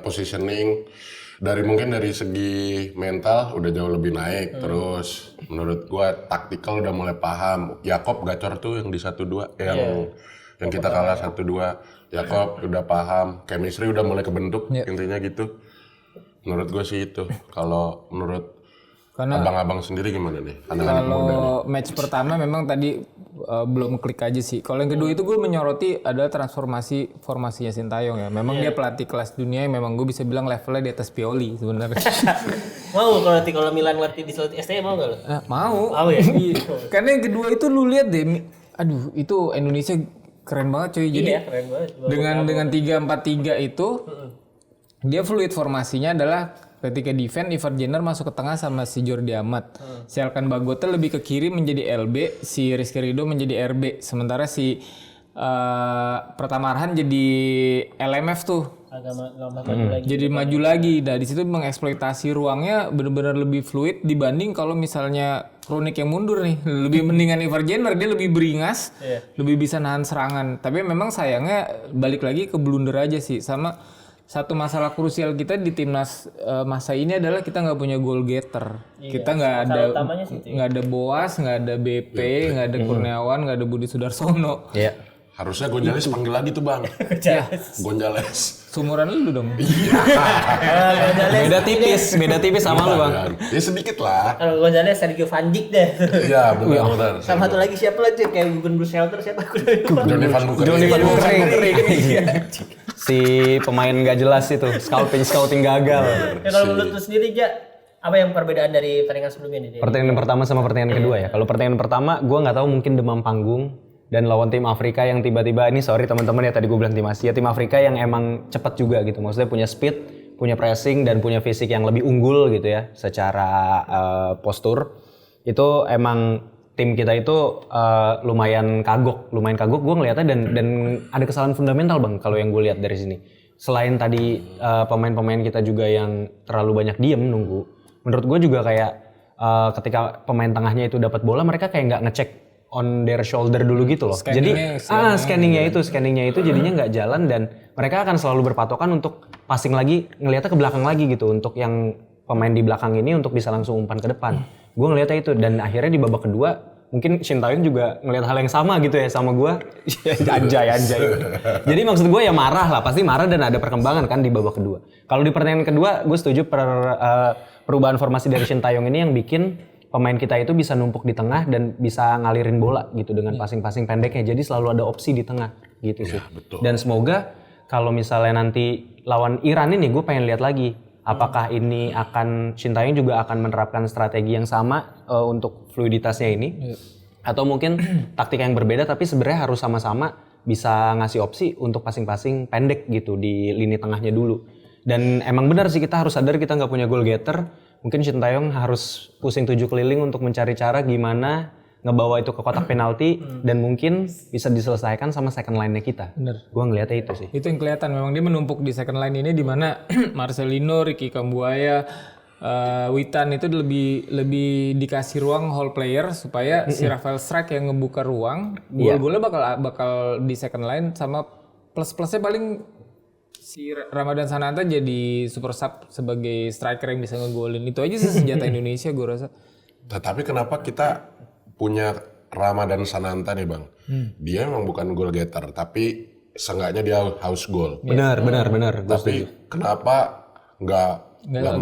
positioning dari segi mental udah jauh lebih naik. Terus menurut gua taktikal udah mulai paham. Yakob Gacor tuh yang di 1-2 yang kita kalah 1-2. Yakob udah paham, chemistry udah mulai kebentuk, intinya gitu. Menurut gua sih itu. Kalau menurut abang-abang sendiri gimana nih? Kalau match pertama memang tadi belum klik aja sih. Kalau yang kedua itu gue menyoroti adalah transformasi formasinya Sintayong ya. Memang dia pelatih kelas dunia yang memang gue bisa bilang levelnya di atas Pioli sebenarnya. Mau kalau Milan ngelatih di Solid ST mau nggak lo? Mau. Mau ya? Karena yang kedua itu lu lihat deh, aduh itu Indonesia keren banget coy. Jadi keren banget. Dengan 3-4-3 itu dia fluid formasinya adalah ketika defense, Ivar Jenner masuk ke tengah sama si Jordi Amat. Si Alkan Bagote lebih ke kiri menjadi LB, si Rizky Ridho menjadi RB. Sementara si Pratama Arhan jadi LMF tuh. agak maju lagi. Jadi maju lagi. Nah di situ mengeksploitasi ruangnya benar-benar lebih fluid dibanding kalau misalnya Kronik yang mundur nih. Lebih mendingan Ivar-Jenner, dia lebih beringas, lebih bisa nahan serangan. Tapi memang sayangnya balik lagi ke blunder aja sih. Sama satu masalah krusial kita di timnas masa ini adalah kita nggak punya goal getter. Kita nggak ada Boas, nggak ada BP, nggak ada Kurniawan, nggak ada Budi Sudarsono. Iya. Harusnya Gonzales panggil lagi tuh bang. Gonzales. Sumuran lu dong. Beda tipis sama lu bang. Ya sedikit lah. Kalau Gonzales Sergio Van Dijk deh. Iya benar. Sama satu lagi siapa lagi kayak Gugun Bruce Shelter siapa? Johnny Van Bukering. Johnny Van Bukering. Si pemain gak jelas itu, scouting gagal. Ya kalau menurut lu sendiri Ja, apa yang perbedaan dari pertandingan sebelumnya nih? Pertandingan pertama sama pertandingan kedua ya. Kalau pertandingan pertama, gue nggak tahu mungkin demam panggung dan lawan tim Afrika yang tiba-tiba ini sorry teman-teman ya tadi gue bilang tim Asia, tim Afrika yang emang cepat juga gitu. Maksudnya punya speed, punya pressing dan punya fisik yang lebih unggul gitu ya secara postur. Itu emang tim kita itu lumayan kagok gue ngelihatnya dan ada kesalahan fundamental bang kalau yang gue lihat dari sini. Selain tadi pemain-pemain kita juga yang terlalu banyak diem nunggu, menurut gue juga kayak ketika pemain tengahnya itu dapat bola mereka kayak nggak ngecek on their shoulder dulu gitu loh. Scanningnya itu jadinya nggak jalan dan mereka akan selalu berpatokan untuk passing lagi, ngelihatnya ke belakang lagi gitu untuk yang pemain di belakang ini untuk bisa langsung umpan ke depan. Gue ngelihatnya itu dan akhirnya di babak kedua mungkin Shin Tae-yong juga ngelihat hal yang sama gitu ya sama gue. Anjay. Jadi maksud gue ya marah lah, pasti marah dan ada perkembangan kan di babak kedua. Kalau di pertandingan kedua gue setuju perubahan formasi dari Shin Tae-yong ini yang bikin pemain kita itu bisa numpuk di tengah dan bisa ngalirin bola gitu dengan passing-passing pendeknya. Jadi selalu ada opsi di tengah gitu sih. Betul. Dan semoga kalau misalnya nanti lawan Iran ini gue pengen lihat lagi apakah ini akan Shin Tae-yong juga akan menerapkan strategi yang sama untuk fluiditasnya ini atau mungkin taktik yang berbeda tapi sebenarnya harus sama-sama bisa ngasih opsi untuk passing-passing pendek gitu di lini tengahnya dulu. Dan emang benar sih kita harus sadar kita nggak punya goal getter. Mungkin Shin Tae-yong harus pusing 7 keliling untuk mencari cara gimana ngebawa itu ke kotak penalti dan mungkin bisa diselesaikan sama second line-nya kita. Bener. Gua ngeliatnya itu sih. Itu yang kelihatan memang dia menumpuk di second line ini di mana Marcelino, Ricky Kambuaya, Witan itu lebih dikasih ruang whole player supaya si Rafael Strike yang ngebuka ruang, gol-golnya bakal di second line sama plus-plusnya paling si Ramadan Sananta jadi super sub sebagai striker yang bisa ngegolin. Itu aja sih senjata Indonesia gue rasa. Tetapi kenapa kita punya Ramadan Sananta nih bang? Dia memang bukan goal getter, tapi seenggaknya dia house goal. Benar. Tapi kenapa nggak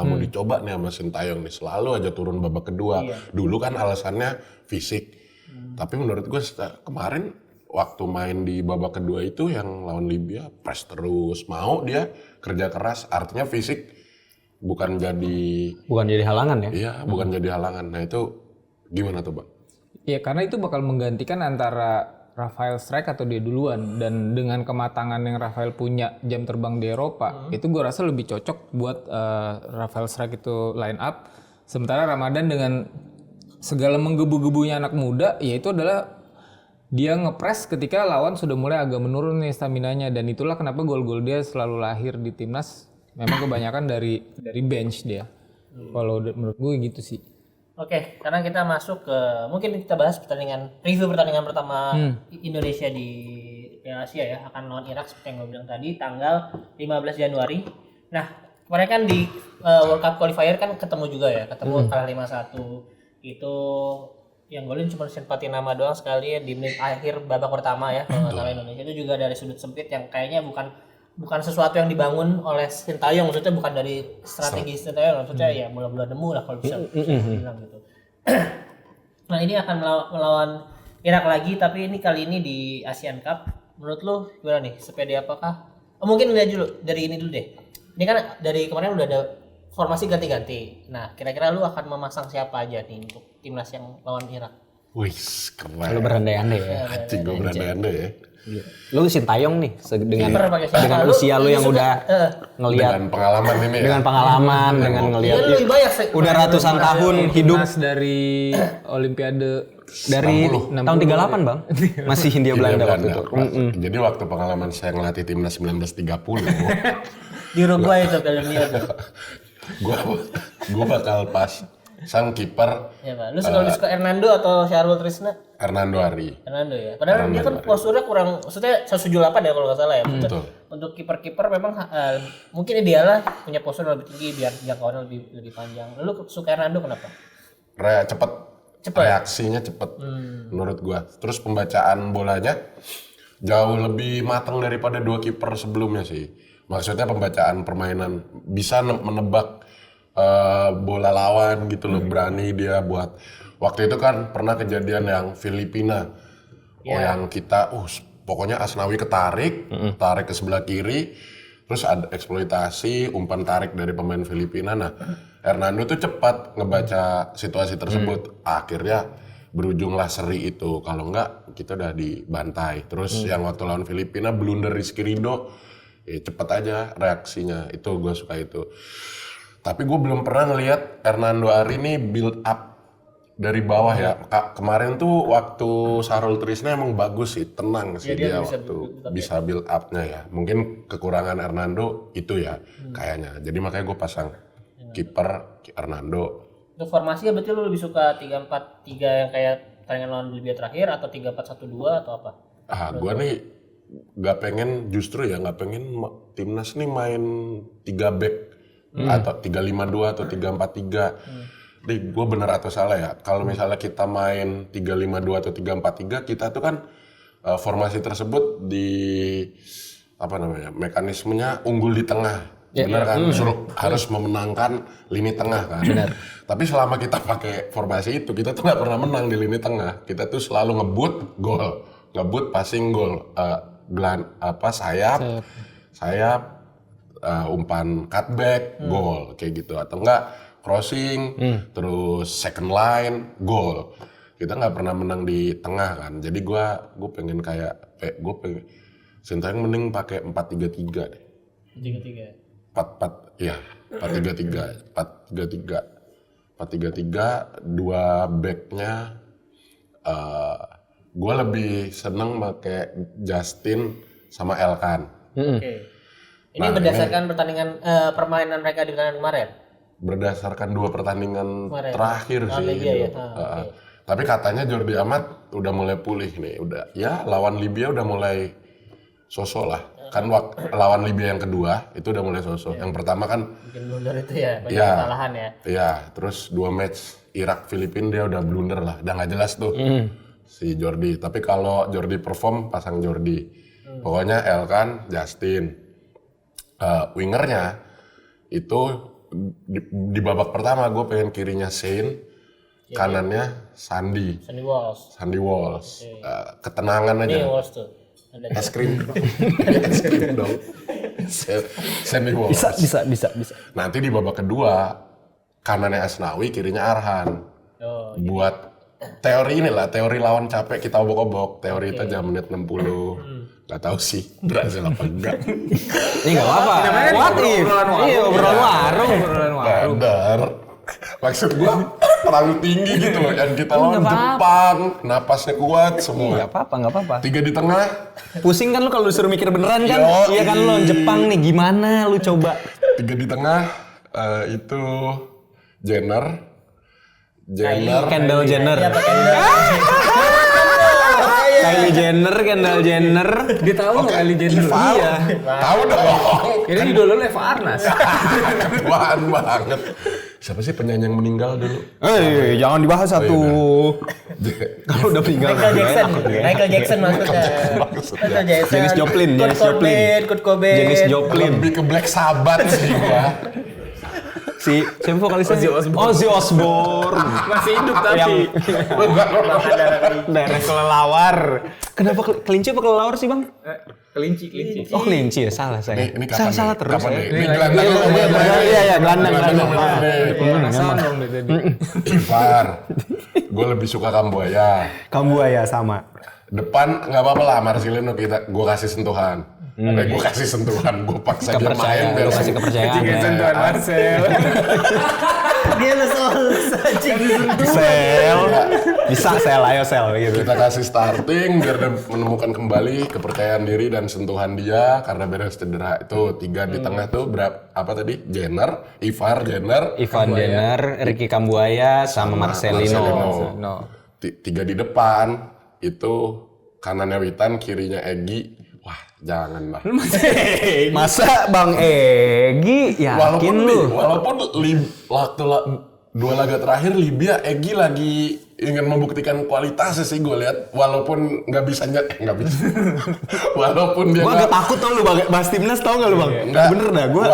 mau dicoba nih sama Shin Tae-yong nih? Selalu aja turun babak kedua. Dulu kan alasannya fisik. Tapi menurut gue kemarin waktu main di babak kedua itu yang lawan Libya press terus, mau dia kerja keras, artinya fisik bukan jadi halangan ya. Iya, bukan jadi halangan. Nah itu gimana tuh bang? Iya karena itu bakal menggantikan antara Rafael Strike atau dia duluan, dan dengan kematangan yang Rafael punya jam terbang di Eropa itu gue rasa lebih cocok buat Rafael Strike itu line up. Sementara Ramadan dengan segala menggebu-gebunya anak muda, yaitu adalah dia ngepres ketika lawan sudah mulai agak menurun nih staminanya, dan itulah kenapa gol-gol dia selalu lahir di timnas memang kebanyakan dari bench dia. Kalau menurut gue gitu sih. Oke, sekarang kita masuk ke mungkin kita bahas review pertandingan pertama Indonesia di Piala Asia ya, akan lawan Irak seperti yang gue bilang tadi tanggal 15 Januari. Nah, kemarin kan di World Cup qualifier kan ketemu juga ya, kalah 5-1. Itu yang golin cuma Sempati nama doang sekali di menit akhir babak pertama ya kalau nggak salah Indonesia. Itu juga dari sudut sempit yang kayaknya bukan sesuatu yang dibangun oleh Shin Tae-yong, maksudnya bukan dari strategi Shin Tae-yong, maksudnya ya bola-bola nemu lah kalau bisa bilang gitu. Nah ini akan melawan Irak lagi, tapi ini kali ini di Asian Cup. Menurut lu gimana nih, sepede apakah? Mungkin lihat dulu dari ini dulu deh. Ini kan dari kemarin udah ada formasi ganti-ganti. Nah kira-kira lu akan memasang siapa aja nih untuk timnas yang lawan Irak? Wih, keren. Lu berandai-andai ya. Anjing, gue berandai-andai ya. Lu Sintayong nih dengan Kiper pakai siapa? dengan Lu usia lu yang suka- udah ngelihat Dengan pengalaman ini ya. dengan pengalaman, dengan ngelihat Iya, lu lebih banyak sih. udah ratusan tahun hidup Timnas dari Olimpiade dari tahun 38 Bang. Masih Hindia Belanda waktu itu. Jadi waktu pengalaman saya ngelatih timnas 1930, Di Uruguay itu Piala Dunia tuh. gue bakal pas sang kiper Ya, Pak. Lu suka Hernando atau Syahrul Trisna? Hernando Ari. Hernando ya. Padahal dia kan posturnya kurang, maksudnya 178 ya kalau nggak salah ya. Betul. Untuk kiper-kiper memang mungkin ideal lah punya postur lebih tinggi biar jangkauannya lebih panjang. Lu suka Hernando kenapa? Cepet. Reaksinya cepet menurut gua. Terus pembacaan bolanya jauh lebih matang daripada dua kiper sebelumnya sih. Maksudnya pembacaan permainan bisa menebak bola lawan gitu loh, berani dia buat. Waktu itu kan pernah kejadian yang Filipina, yang kita, pokoknya Asnawi tarik ke sebelah kiri, terus ada eksploitasi, umpan tarik dari pemain Filipina. Nah, Hernando tuh cepat ngebaca situasi tersebut, akhirnya berujunglah seri itu. Kalau enggak, kita udah dibantai. Terus yang waktu lawan Filipina, blunder Rizky Ridho, cepet aja reaksinya. Itu gue suka itu. Tapi gue belum pernah ngelihat Hernando Ari ini build up dari bawah ya. Kemarin tuh waktu Syahrul Trisna emang bagus sih, tenang sih dia waktu bisa build up-nya ya. Mungkin kekurangan Hernando itu ya kayaknya. Jadi makanya gue pasang kiper Hernando. Untuk formasinya berarti lu lebih suka 3-4-3 yang kayak pertandingan lawan Libya terakhir atau 3-4-1-2 atau apa? Gue nih nggak pengen timnas nih main 3 back atau 3-5-2 atau 3-4-3. Nih gue bener atau salah ya? Kalau misalnya kita main 3-5-2 atau 3-4-3, kita tuh kan formasi tersebut mekanismenya unggul di tengah. Bener kan? Harus memenangkan lini tengah kan. Benar. Tapi selama kita pakai formasi itu, kita tuh nggak pernah menang di lini tengah. Kita tuh selalu ngebut gol, ngebut passing gol, sayap, umpan cutback, gol kayak gitu. Atau enggak crossing, terus second line, gol. Kita nggak pernah menang di tengah kan. Jadi gue pengen Sintayong mending pakai 4-3-3 deh. 3-3. 4-3-3, dua backnya gue lebih seneng pakai Justin sama Elkan. Oke. Ini berdasarkan permainan mereka di pertandingan kemarin. Berdasarkan 2 pertandingan Kemarin. terakhir sih. Libya ya? Tapi katanya Jordi Amat udah mulai pulih nih, lawan Libya udah mulai sosok lah. Kan lawan Libya yang kedua itu udah mulai sosok. Yang pertama kan Mungkin blunder itu ya, banyak kesalahan ya. Iya, terus 2 match Irak Filipina dia udah blunder lah, udah nggak jelas tuh si Jordi. Tapi kalau Jordi perform pasang Jordi. Pokoknya Elkan, Justin, wingernya itu di babak pertama gue pengen kirinya Shane, kanannya Sandy Walsh. Ketenangan aja. Ini Walsh tuh. Es krim dong. Sandy Walsh. Bisa. Nanti di babak kedua kanannya Asnawi, kirinya Arhan. Buat teori lawan capek kita obok-obok. Teori itu aja menit 60. Gak tahu sih berhasil apa enggak. Ini enggak apa-apa. What if? Iya, obrolan warung. Bener. Maksud gua terlalu tinggi gitu loh. Yang kita lawan Jepang, napasnya kuat semua. Enggak apa-apa. 3 di tengah. Pusing kan lu kalau disuruh mikir beneran kan? Yoi. Iya kan lu Jepang nih, gimana lu coba? 3 di tengah itu Jenner. Kendall Jenner. Iya, pakai Kylie Kendall Jenner. Dia tahu nggak Kylie Jenner? Iya. Tahu dong. Ini idolanya Eva Arnas. Ketuaan banget. Siapa sih penyanyi yang meninggal dulu? Jangan dibahas satu. Kalau udah meninggal. Michael Jackson maksudnya. Janis Joplin. Kurt Cobain. Janis Joplin. Lebih ke Black Sabbath sih gua. Si siapa vokalisnya? Ozzy Osbourne. Masih hidup tapi. Daerah kelelawar. Kenapa kelinci apa kelelawar sih, Bang? Kelinci. Oh, kelinci ya, salah saya. Ini kapan Salah nih? terus. Kapan ya. nih? Ini gelandang. Iya, gelandang. Perasaan dong deh tadi. Ivar. Gue lebih suka Kambuaya. Kambuaya sama. Depan nggak apa-apa lah Marcelino gue kasih sentuhan. Gue kasih sentuhan, gue paksa dia main Kepercayaan, biar lu kasih kepercayaan. Tiga sentuhan Marcel. Dia selalu saja Sel. Bisa sel, ayo sel gitu. kita kasih starting biar dia menemukan kembali kepercayaan diri dan sentuhan dia karena beres cedera. Itu 3 di tengah tuh apa tadi? Jenner, Ivar, Jenner, Ivan Denner, Ricky Kambuaya, sama Marcelino. No. 3 di depan itu kanannya Witan, kirinya Egy. Wah, jangan lah. Masa Bang Egy yakin lu? Walaupun waktu 2 laga terakhir Libya, Egy lagi ingin membuktikan kualitasnya sih gue lihat. Walaupun nggak bisa. Walaupun dia Gua agak takut tau lu bahas timnas tau gak lu Bang? nggak Bener dah gua.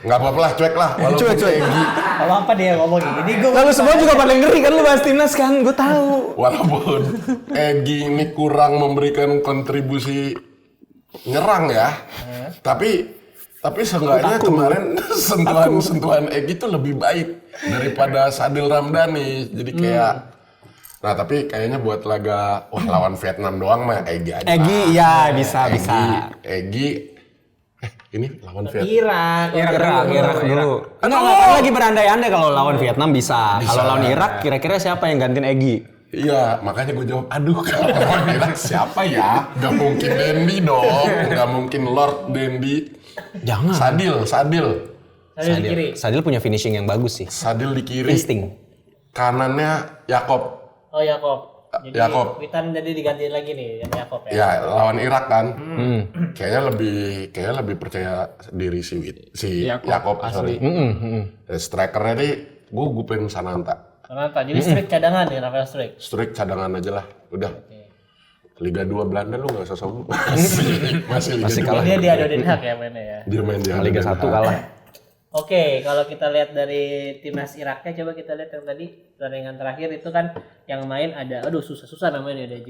nggak apa-apa lah, cuek lah. Walaupun Cuek. Egy, Kalau apa dia ngomong gini, gue Lalu semua juga pada ngeri kan lu bahas timnas kan? Gua tahu. walaupun Egy ini kurang memberikan kontribusi nyerang ya, tapi seenggaknya kemarin sentuhan Egy itu lebih baik daripada Sadil Ramdhani. Jadi kayak nah tapi kayaknya buat laga lawan Vietnam doang mah Egy aja. Egy ya bisa. Egy ini lawan Vietnam. Irak dulu. Enggak lagi berandai-andai kalau lawan Vietnam bisa. Kalau lawan Irak kira-kira siapa yang gantiin Egy? Iya, makanya gue jawab, aduh kalau lawan Irak siapa ya? Gak mungkin Dendi dong, gak mungkin Lord Dendi. Jangan. Sadil. di kiri. Sadil punya finishing yang bagus sih. Sadil di kiri. Insting. Kanannya Yakob. Oh Yakob. Jadi Yakob. Witan jadi digantiin lagi nih sama Yakob ya. Ya lawan Irak kan. Kayaknya lebih percaya diri si Yakob. Sorry. Strikernya nih, gue pengen Sananta. Kenapa? Jadi Strik cadangan nih, Rafael Strik. Strik cadangan aja lah, udah. Liga 2 Belanda lu nggak usah sombong. masih Liga 2. kalah. Dia di Ado Den Haag ya mainnya ya. Dia main di Liga 1 kalah. Oke, kalau kita lihat dari timnas Iraknya, coba kita lihat yang tadi pertandingan terakhir itu kan yang main ada, susah-susah namanya, ada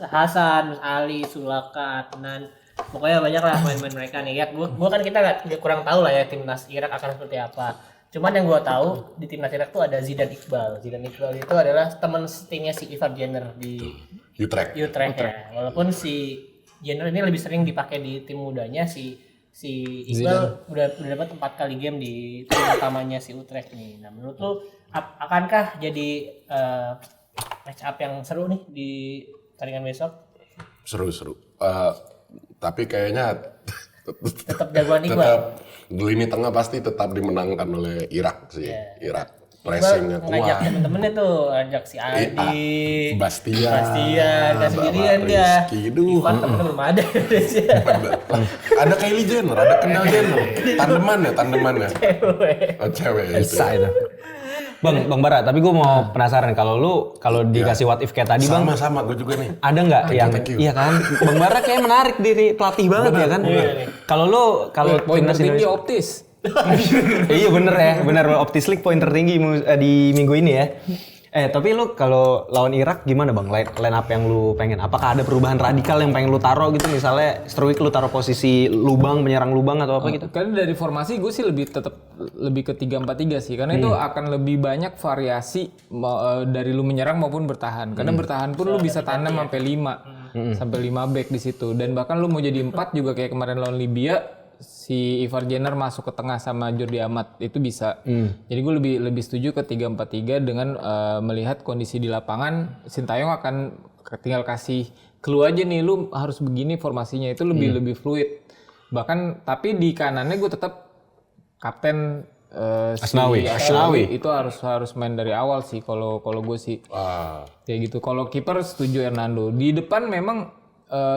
Hasan, Ali, Sulaka, Adnan, pokoknya banyak lah main-main mereka nih. Ya, gua kan kita nggak kurang tahu lah ya timnas Irak akan seperti apa. Cuman yang gua tahu di timnas Irak tuh ada Zidane Iqbal. Zidane Iqbal itu adalah teman setingnya si Ivar Jenner di Utrecht. ya. Walaupun si Jenner ini lebih sering dipakai di tim mudanya, si Iqbal udah dapat 4 kali game di tim utamanya si Utrecht nih. Nah, menurut lu akankah jadi match up yang seru nih di pertandingan besok? Seru. Tapi kayaknya Tetap jagoan Iqbal. tetap lini tengah pasti tetap dimenangkan oleh Irak sih. Irak pressingnya Ngajak kuat. temen-temennya tuh, ajak si Adi, Bastian, dan sendirian dia. Rizky, duh. Ivan temennya belum ada di Indonesia. Ada Kylie Jenner, ada Kendall Jenner. Tandemannya. Oh, cewek itu. Bisa itu. Bang Bara, tapi gue mau penasaran kalau dikasih what if kayak tadi Bang, Sama gue juga nih. ada nggak yang thank you. iya kan? Bang Bara kayak menarik diri pelatih banget ya kan? Kalau Poin timnas tertinggi Indonesia optis. iya bener Optis League poin tertinggi di minggu ini ya. Tapi lu kalau lawan Irak gimana Bang? Line up yang lu pengen? Apakah ada perubahan radikal yang pengen lu taruh gitu? Misalnya Struik lu taruh posisi lubang, penyerang lubang atau apa gitu? Karena dari formasi gue sih lebih ke 3-4-3 sih. Karena itu akan lebih banyak variasi dari lu menyerang maupun bertahan. Karena bertahan pun lu bisa tanam sampai 5 back di situ. Dan bahkan lu mau jadi 4 juga kayak kemarin lawan Libya, si Ivar Jenner masuk ke tengah sama Jordi Amat itu bisa. Jadi gue lebih setuju ke 3-4-3 dengan melihat kondisi di lapangan. Sintayong akan tinggal kasih clue aja nih, lu harus begini formasinya, itu lebih fluid. Bahkan tapi di kanannya gue tetap kapten Asnawi itu harus main dari awal sih kalau gue sih. Kayak gitu. Kalau kiper setuju Hernando. Di depan memang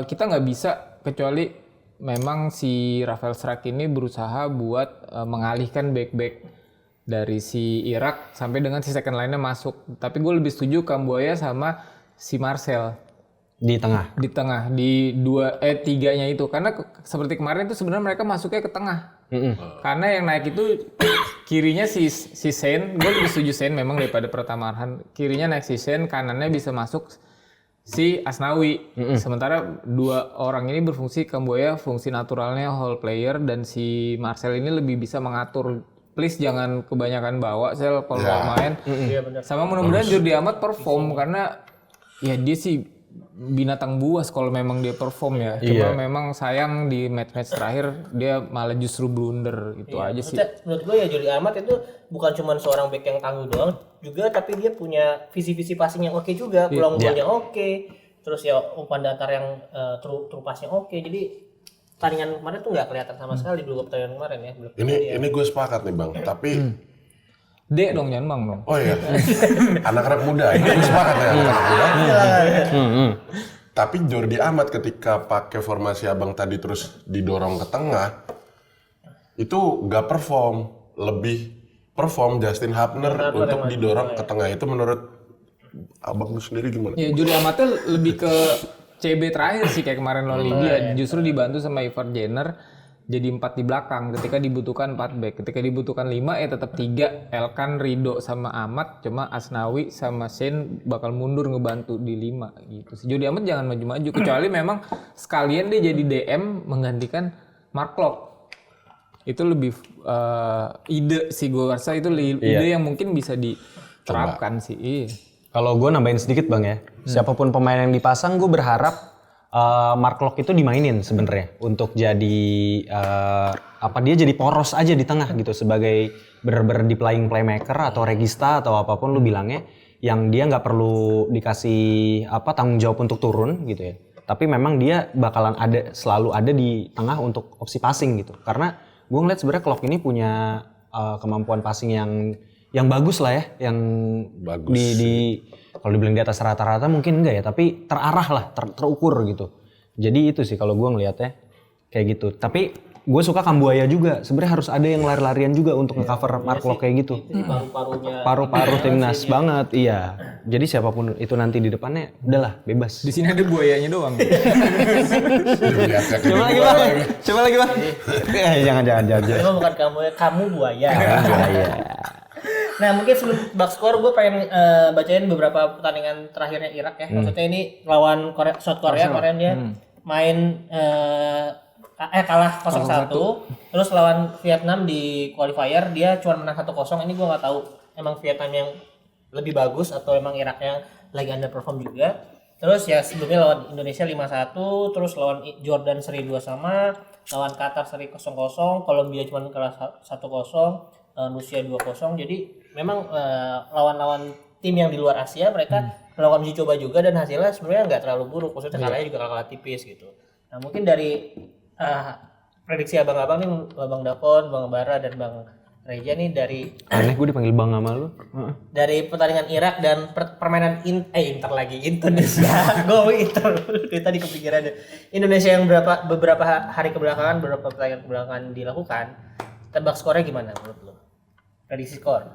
kita nggak bisa kecuali memang si Rafael Strik ini berusaha buat mengalihkan back dari si Irak sampai dengan si second line-nya masuk. Tapi gue lebih setuju Kambuaya sama si Marcel. Di tengah. di tengah di tiganya itu karena seperti kemarin itu sebenarnya mereka masuknya ke tengah. Karena yang naik itu kirinya si Sen, gue lebih setuju Sen memang daripada Pratama Arhan. Kirinya naik si Sen, kanannya bisa masuk si Asnawi. Sementara dua orang ini berfungsi, Kambuaya fungsi naturalnya whole player dan si Marcel ini lebih bisa mengatur. Please jangan kebanyakan bawa Sel kalau main. Iya benar. Sama mudah-mudahan Jordi Amat perform karena ya dia sih binatang buas kalau memang dia perform ya. Cuma memang sayang di match-match terakhir dia malah justru blunder itu aja sih. Menurut gue ya Jordi Amat itu bukan cuma seorang back yang tangguh doang juga, tapi dia punya visi-visi passing yang oke juga, peluang golnya oke, terus ya umpan datar yang true passnya oke. Jadi pertandingan kemarin tuh nggak kelihatan sama sekali dulu pertandingan kemarin ya. Ini gue sepakat nih Bang, tapi Dek dong jangan Bang dong. oh iya, anak-anak muda, ini gue sepakat ya anak-anak muda. Tapi Jordi Amat ketika pakai formasi abang tadi terus didorong ke tengah, itu nggak perform, lebih perform Justin Hubner untuk didorong ke tengah. Itu menurut abang sendiri gimana? Ya Jordi Amatnya lebih ke CB terakhir sih kayak kemarin lawan Libya, justru dibantu sama Ivar Jenner. Jadi 4 di belakang, ketika dibutuhkan 4 back, ketika dibutuhkan 5 tetap 3, Elkan, Rido sama Amat, cuma Asnawi sama Sen bakal mundur ngebantu di 5 gitu. Si Jordi Amat jangan maju-maju, kecuali memang sekalian dia jadi DM menggantikan Mark Klok. Itu lebih ide sih gue rasa itu ide yang mungkin bisa diterapkan sih. Iya. Kalau gue nambahin sedikit Bang ya, siapapun pemain yang dipasang gue berharap Mark Klok itu dimainin sebenarnya untuk jadi dia jadi poros aja di tengah gitu sebagai bener-bener di playing playmaker atau regista atau apapun lu bilangnya, yang dia nggak perlu dikasih tanggung jawab untuk turun gitu ya. Tapi memang dia bakalan selalu ada di tengah untuk opsi passing gitu. Karena gue ngeliat sebenarnya Klok ini punya kemampuan passing yang bagus lah ya, yang Bagus kalau dibilang di atas rata-rata mungkin enggak ya, tapi terarah lah, terukur gitu. Jadi itu sih kalau gue ngelihatnya kayak gitu. Tapi gue suka Kambuaya juga. Sebenarnya harus ada yang lari-larian juga untuk nge-cover Mark Klok kayak gitu. Paru-paru timnas banget, iya. Jadi siapapun itu nanti di depannya, udahlah bebas. Di sini ada buayanya doang. Coba lagi bang. Jangan. Itu bukan kamu buaya. Nah mungkin sebelum box score gue pengen bacain beberapa pertandingan terakhirnya Irak ya. Maksudnya ini lawan South Korea kemarin dia main kalah 0-1. Terus lawan Vietnam di qualifier dia cuma menang 1-0. Ini gue nggak tahu emang Vietnam yang lebih bagus atau emang Irak yang lagi underperform juga. Terus ya sebelumnya lawan Indonesia 5-1, terus lawan Jordan seri 2 sama, lawan Qatar seri 0-0, Kolombia cuma kalah 1-0, Rusia 2-0. Jadi memang lawan-lawan tim yang di luar Asia mereka melakukan uji coba juga dan hasilnya sebenarnya nggak terlalu buruk. Maksudnya kalahnya juga kalah tipis gitu. Nah mungkin dari prediksi abang-abang nih, Bang Dapon, Bang Bara dan Bang Reja nih dari Aneh gue dipanggil bang sama lu. dari pertandingan Irak dan permainan Indonesia. Gue Inter dari tadi kepikiran deh. Indonesia yang beberapa hari kebelakangan, beberapa pertandingan kebelakangan dilakukan. Tebak skornya gimana menurut lo? Prediksi skor.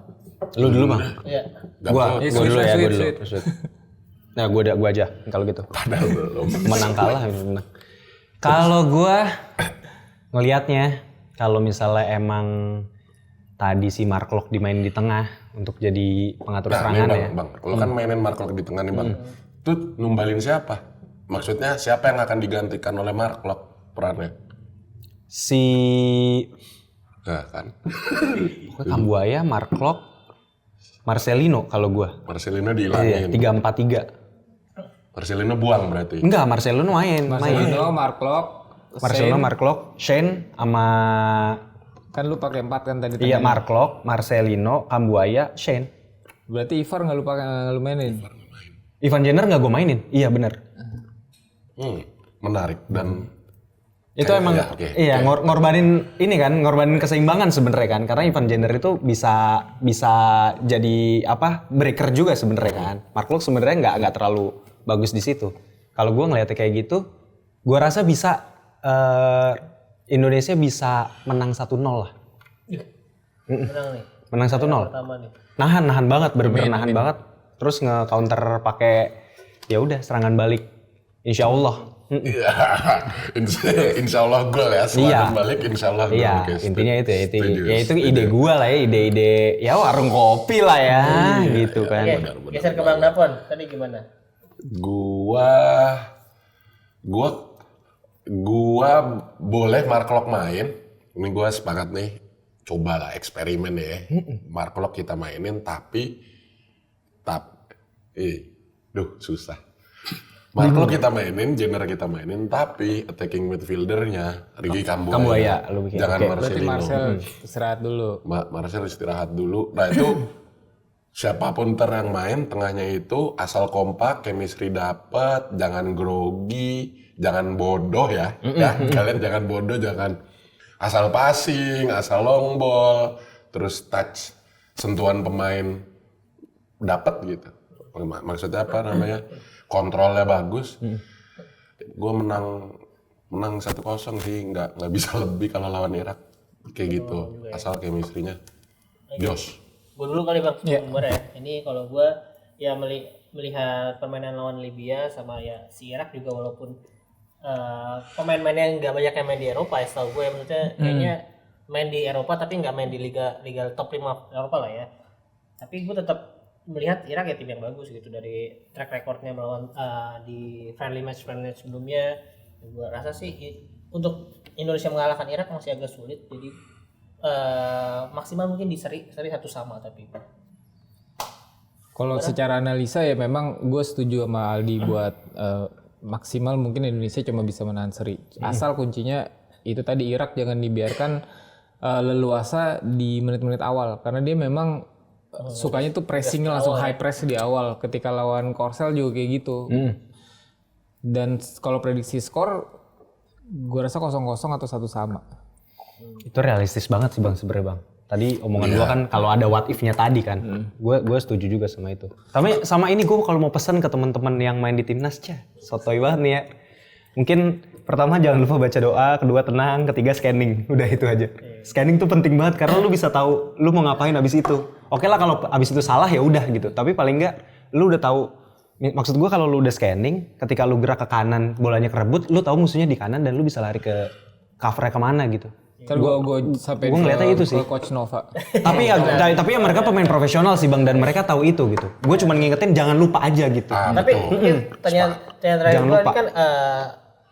Lu dulu bang. Iya. Gua dulu ya, gue dulu. Nah gue aja kalau gitu. Padahal belum. Menang kalah menang. Kalau gue ngelihatnya, kalau misalnya emang tadi si Mark Klok dimainin di tengah untuk jadi pengatur serangan ya. Bang, kalau kan mainin Mark Klok di tengah nih Bang, itu numbalin siapa? Maksudnya siapa yang akan digantikan oleh Mark Klok perannya? Nah kan. Kambuaya, Mark Klok, Marcelino kalau gue. Marcelino dihilangin. 3-4-3. Marcelino buang berarti. Enggak, Marcelino main. Marcelino, Mark Klok, Marcelino, Mark Klok, Shane sama kan lu pakai 4 kan tadi. iya Mark Klok, Marcelino, Kambuaya, Shane. Berarti Ivar nggak lu mainin. Ivan Jenner nggak gue mainin. Iya benar. Menarik dan Itu emang ngorbanin ini kan, ngorbanin keseimbangan sebenarnya kan, karena Ivan Jenner itu bisa jadi breaker juga sebenarnya kan. Mark Klok sebenarnya nggak terlalu bagus di situ. Kalau gue ngeliatnya kayak gitu, gue rasa bisa Indonesia bisa menang 1-0 lah. Menang nih. Menang 1-0. Pertama nih. Nahan banget, bener-bener nahan banget. Terus nge-counter pakai ya udah serangan balik Insya Allah. Iya, insya Allah gol ya. Setelah balik insya Allah gol. Iya, Oke, intinya itu ya. setuju, Itu setuju. ide gua lah ya, ide-ide ya warung kopi lah ya, gitu kan. Oke, geser ke Bang Dapon. Tadi gimana? Gua boleh Mark Locke main. Ini gua sepakat nih. Cobalah eksperimen ya. Mark Locke kita mainin susah. Mark Locke kita mainin, Jenner kita mainin, tapi attacking midfieldernya Ricky Kambuaya. lu bikin. Jangan Oke. Berarti Marcelino. Marcel istirahat dulu. Marcel istirahat dulu. Nah itu siapapun yang main tengahnya itu asal kompak, chemistry dapet, jangan grogi, jangan bodoh ya. Ya kalian jangan bodoh, jangan asal passing, asal long ball, terus touch sentuhan pemain dapet gitu. Maksudnya apa namanya? Kontrolnya bagus. Gue menang 1-0 sih, nggak bisa lebih kalau lawan Irak kayak gitu. Asal chemistry-nya Josh. Gue dulu kali Bang, ya. Ini kalau gue ya melihat permainan lawan Libya sama ya si Irak juga, walaupun pemain-pemain yang nggak banyak yang main di Eropa ya, setahu gue maksudnya kayaknya main di Eropa tapi nggak main di liga top 5 Eropa lah ya. Tapi gue tetap melihat Irak ya tim yang bagus gitu dari track recordnya melawan di friendly match sebelumnya. Gue rasa sih untuk Indonesia mengalahkan Irak masih agak sulit, jadi maksimal mungkin di seri 1-1 tapi. Kalau secara analisa ya memang gue setuju sama Aldi buat maksimal mungkin Indonesia cuma bisa menahan seri. Asal kuncinya itu tadi Irak jangan dibiarkan leluasa di menit-menit awal, karena dia memang sukanya tuh pressingnya langsung high press di awal. Ketika lawan Korsel juga kayak gitu. Dan kalau prediksi skor, gue rasa 0-0 atau 1 sama. Itu realistis banget sih Bang sebenarnya Bang. Tadi omongan gua kan kalau ada what if-nya tadi kan. Gue setuju juga sama itu. Tapi sama ini gue kalau mau pesan ke teman-teman yang main di timnas, sotoy banget nih ya. Mungkin pertama jangan lupa baca doa, kedua tenang, ketiga scanning. Udah itu aja. Scanning tuh penting banget karena lu bisa tahu lu mau ngapain abis itu. Oke lah kalau abis itu salah ya udah gitu. Tapi paling enggak lu udah tahu. Maksud gue kalau lu udah scanning, ketika lu gerak ke kanan bolanya kerebut, lu tahu musuhnya di kanan dan lu bisa lari ke covernya kemana gitu. Ntar gue sampai ngeliatnya itu sih. ke Coach Nova. tapi ya mereka pemain profesional sih Bang, dan mereka tahu itu gitu. Gue cuma ngingetin jangan lupa aja gitu. Tapi mungkin tanya terakhir Jangan gue lupa. kan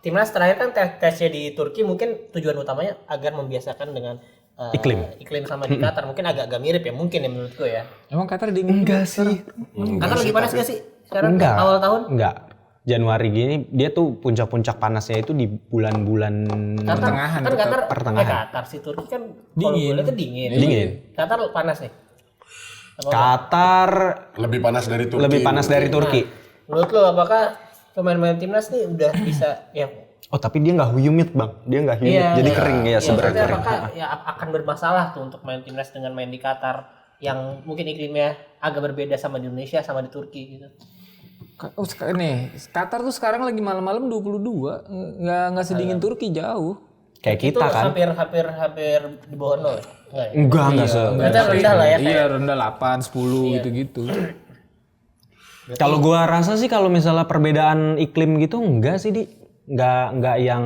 timnas terakhir kan tesnya di Turki, mungkin tujuan utamanya agar membiasakan dengan iklim sama di Qatar. Mungkin agak mirip ya mungkin ya menurut gue ya. Emang Qatar dingin? Enggak sih. Qatar lagi panas gak sih sekarang Enggak. awal tahun? Enggak. Januari gini dia tuh puncak-puncak panasnya itu di bulan-bulan Qatar Pertengahan, kan Qatar pertengahan. Qatar si Turki kan kalau gue lihat tuh dingin. Dingin. Qatar panas nih. Qatar Lebih panas dari Turki. lebih panas dari Turki. Menurut lo apakah pemain-pemain timnas nih udah bisa ya? Oh tapi dia nggak humid Bang, dia nggak humid, Iya, jadi iya. kering ya sebenarnya Maksudnya kering. apakah ya akan bermasalah tuh untuk main timnas dengan main di Qatar yang mungkin iklimnya agak berbeda sama di Indonesia sama di Turki gitu. Oh, nih, Qatar tuh sekarang lagi malam-malam 22, nggak sedingin Turki jauh. Kayak Itu kita kan. hampir di bawah 0 ya? Enggak se. Berarti rendah lah ya. Iya, rendah 8, 10 gitu-gitu. Kalau gua rasa sih kalau misalnya perbedaan iklim gitu enggak sih enggak yang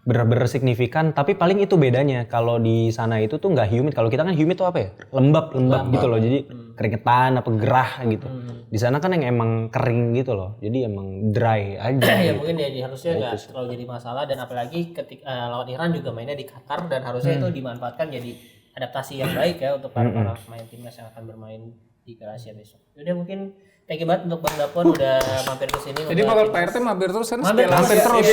bener-bener signifikan, tapi paling itu bedanya. Kalau di sana itu tuh enggak humid. Kalau kita kan humid tuh apa ya? Lembab gitu loh. Jadi keringetan apa gerah gitu. Di sana kan yang emang kering gitu loh. Jadi emang dry aja. Ya mungkin ya harusnya nggak terlalu jadi masalah, dan apalagi ketika lawan Iran juga mainnya di Qatar, dan harusnya itu dimanfaatkan jadi adaptasi yang baik ya untuk para pemain timnas yang akan bermain di Piala Asia besok. Udah mungkin thank you banget untuk Bang Dapon udah mampir ke sini. Jadi bakal PRT mampir terus kan? Mampir terus.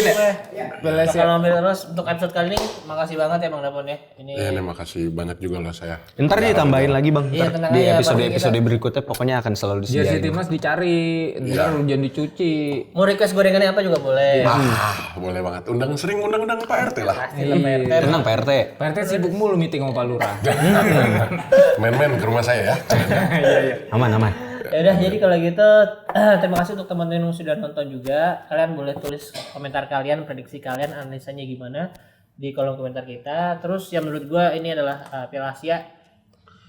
Bakal mampir terus untuk episode kali ini. Makasih banget ya Bang Dapon ya. Ini Ya, terima kasih banyak juga lah saya. Ntar ditambahin lagi Bang. Iya, Ntar tenang di aja, episode Bang. berikutnya pokoknya akan selalu Jersey disediain. timnas dicari, ntar hujan dicuci. mau request gorengannya apa juga boleh. Boleh banget. Undang Pak RT lah. Pasti lah PRT. Tenang Pak RT. PRT sibuk mulu meeting sama Pak Lurah. Main-main ke rumah saya ya. Aman. Ya udah, jadi kalau gitu terima kasih untuk teman-teman yang sudah nonton juga. Kalian boleh tulis komentar kalian, prediksi kalian, analisanya gimana di kolom komentar kita. Terus yang menurut gua ini adalah Piala Asia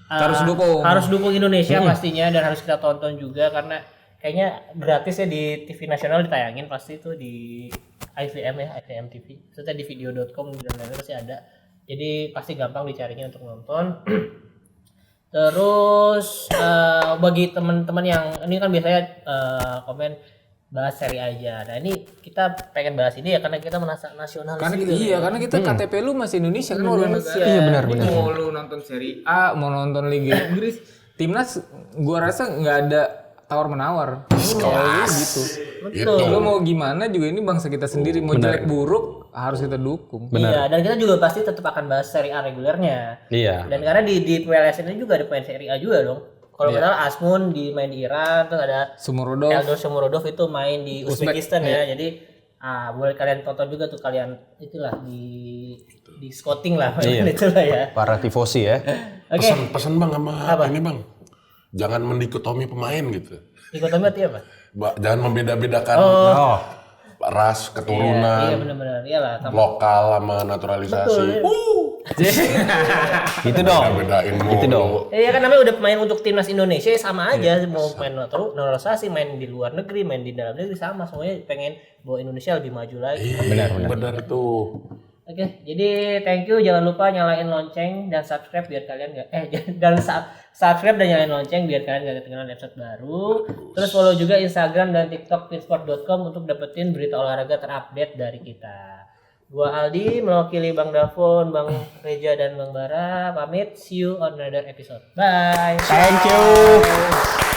Harus dukung. Harus dukung Indonesia pastinya, dan harus kita tonton juga karena kayaknya gratis ya di TV nasional ditayangin pasti itu di IVM ya, IVM TV. Maksudnya di video.com dan lain-lain pasti ada. Jadi pasti gampang dicarinya untuk nonton. Terus bagi teman-teman yang ini kan biasanya komen bahas seri aja. Nah ini kita pengen bahas ini ya karena kita merasa nasional. Karena kita KTP lu masih Indonesia kan warga negara. Iya, benar. Mau lu nonton Serie A, mau nonton Liga Inggris, timnas gua rasa nggak ada tawar menawar. Gitu. Betul. Lu mau gimana juga ini bangsa kita sendiri, mau jelek buruk harus kita dukung. Iya, dan kita juga pasti tetap akan bahas seri A regulernya. Iya. Dan karena di PLS ini juga ada pemain seri A juga dong. Kalau nggak salah Asmun main di Iran, terus ada Sumurodov. Eldor Shomurodov itu main di Uzbekistan ya. Jadi boleh kalian tonton juga tuh kalian itulah di scouting lah itulah ya. Para tifosi ya. Oke. Pesan Bang sama ini Bang. Jangan mendikotomi pemain gitu. Dikotomi artinya apa? Jangan membeda-bedakan ras, keturunan, Iya benar-benar. Iyalah. lokal sama naturalisasi. Gitu dong. Bedain Gitu dong. Iya kan namanya udah pemain untuk timnas Indonesia ya sama aja mau main naturalisasi, main di luar negeri, main di dalam negeri sama semuanya pengen bawa Indonesia lebih maju lagi. Benar itu. Oke, jadi thank you, jangan lupa nyalain lonceng dan subscribe biar kalian subscribe dan nyalain lonceng biar kalian gak ketinggalan episode baru. Terus follow juga Instagram dan TikTok pinsport.com untuk dapetin berita olahraga terupdate dari kita. Gua Aldi mewakili Bang Davon, Bang Reja dan Bang Bara pamit. See you on another episode. Bye. Thank you.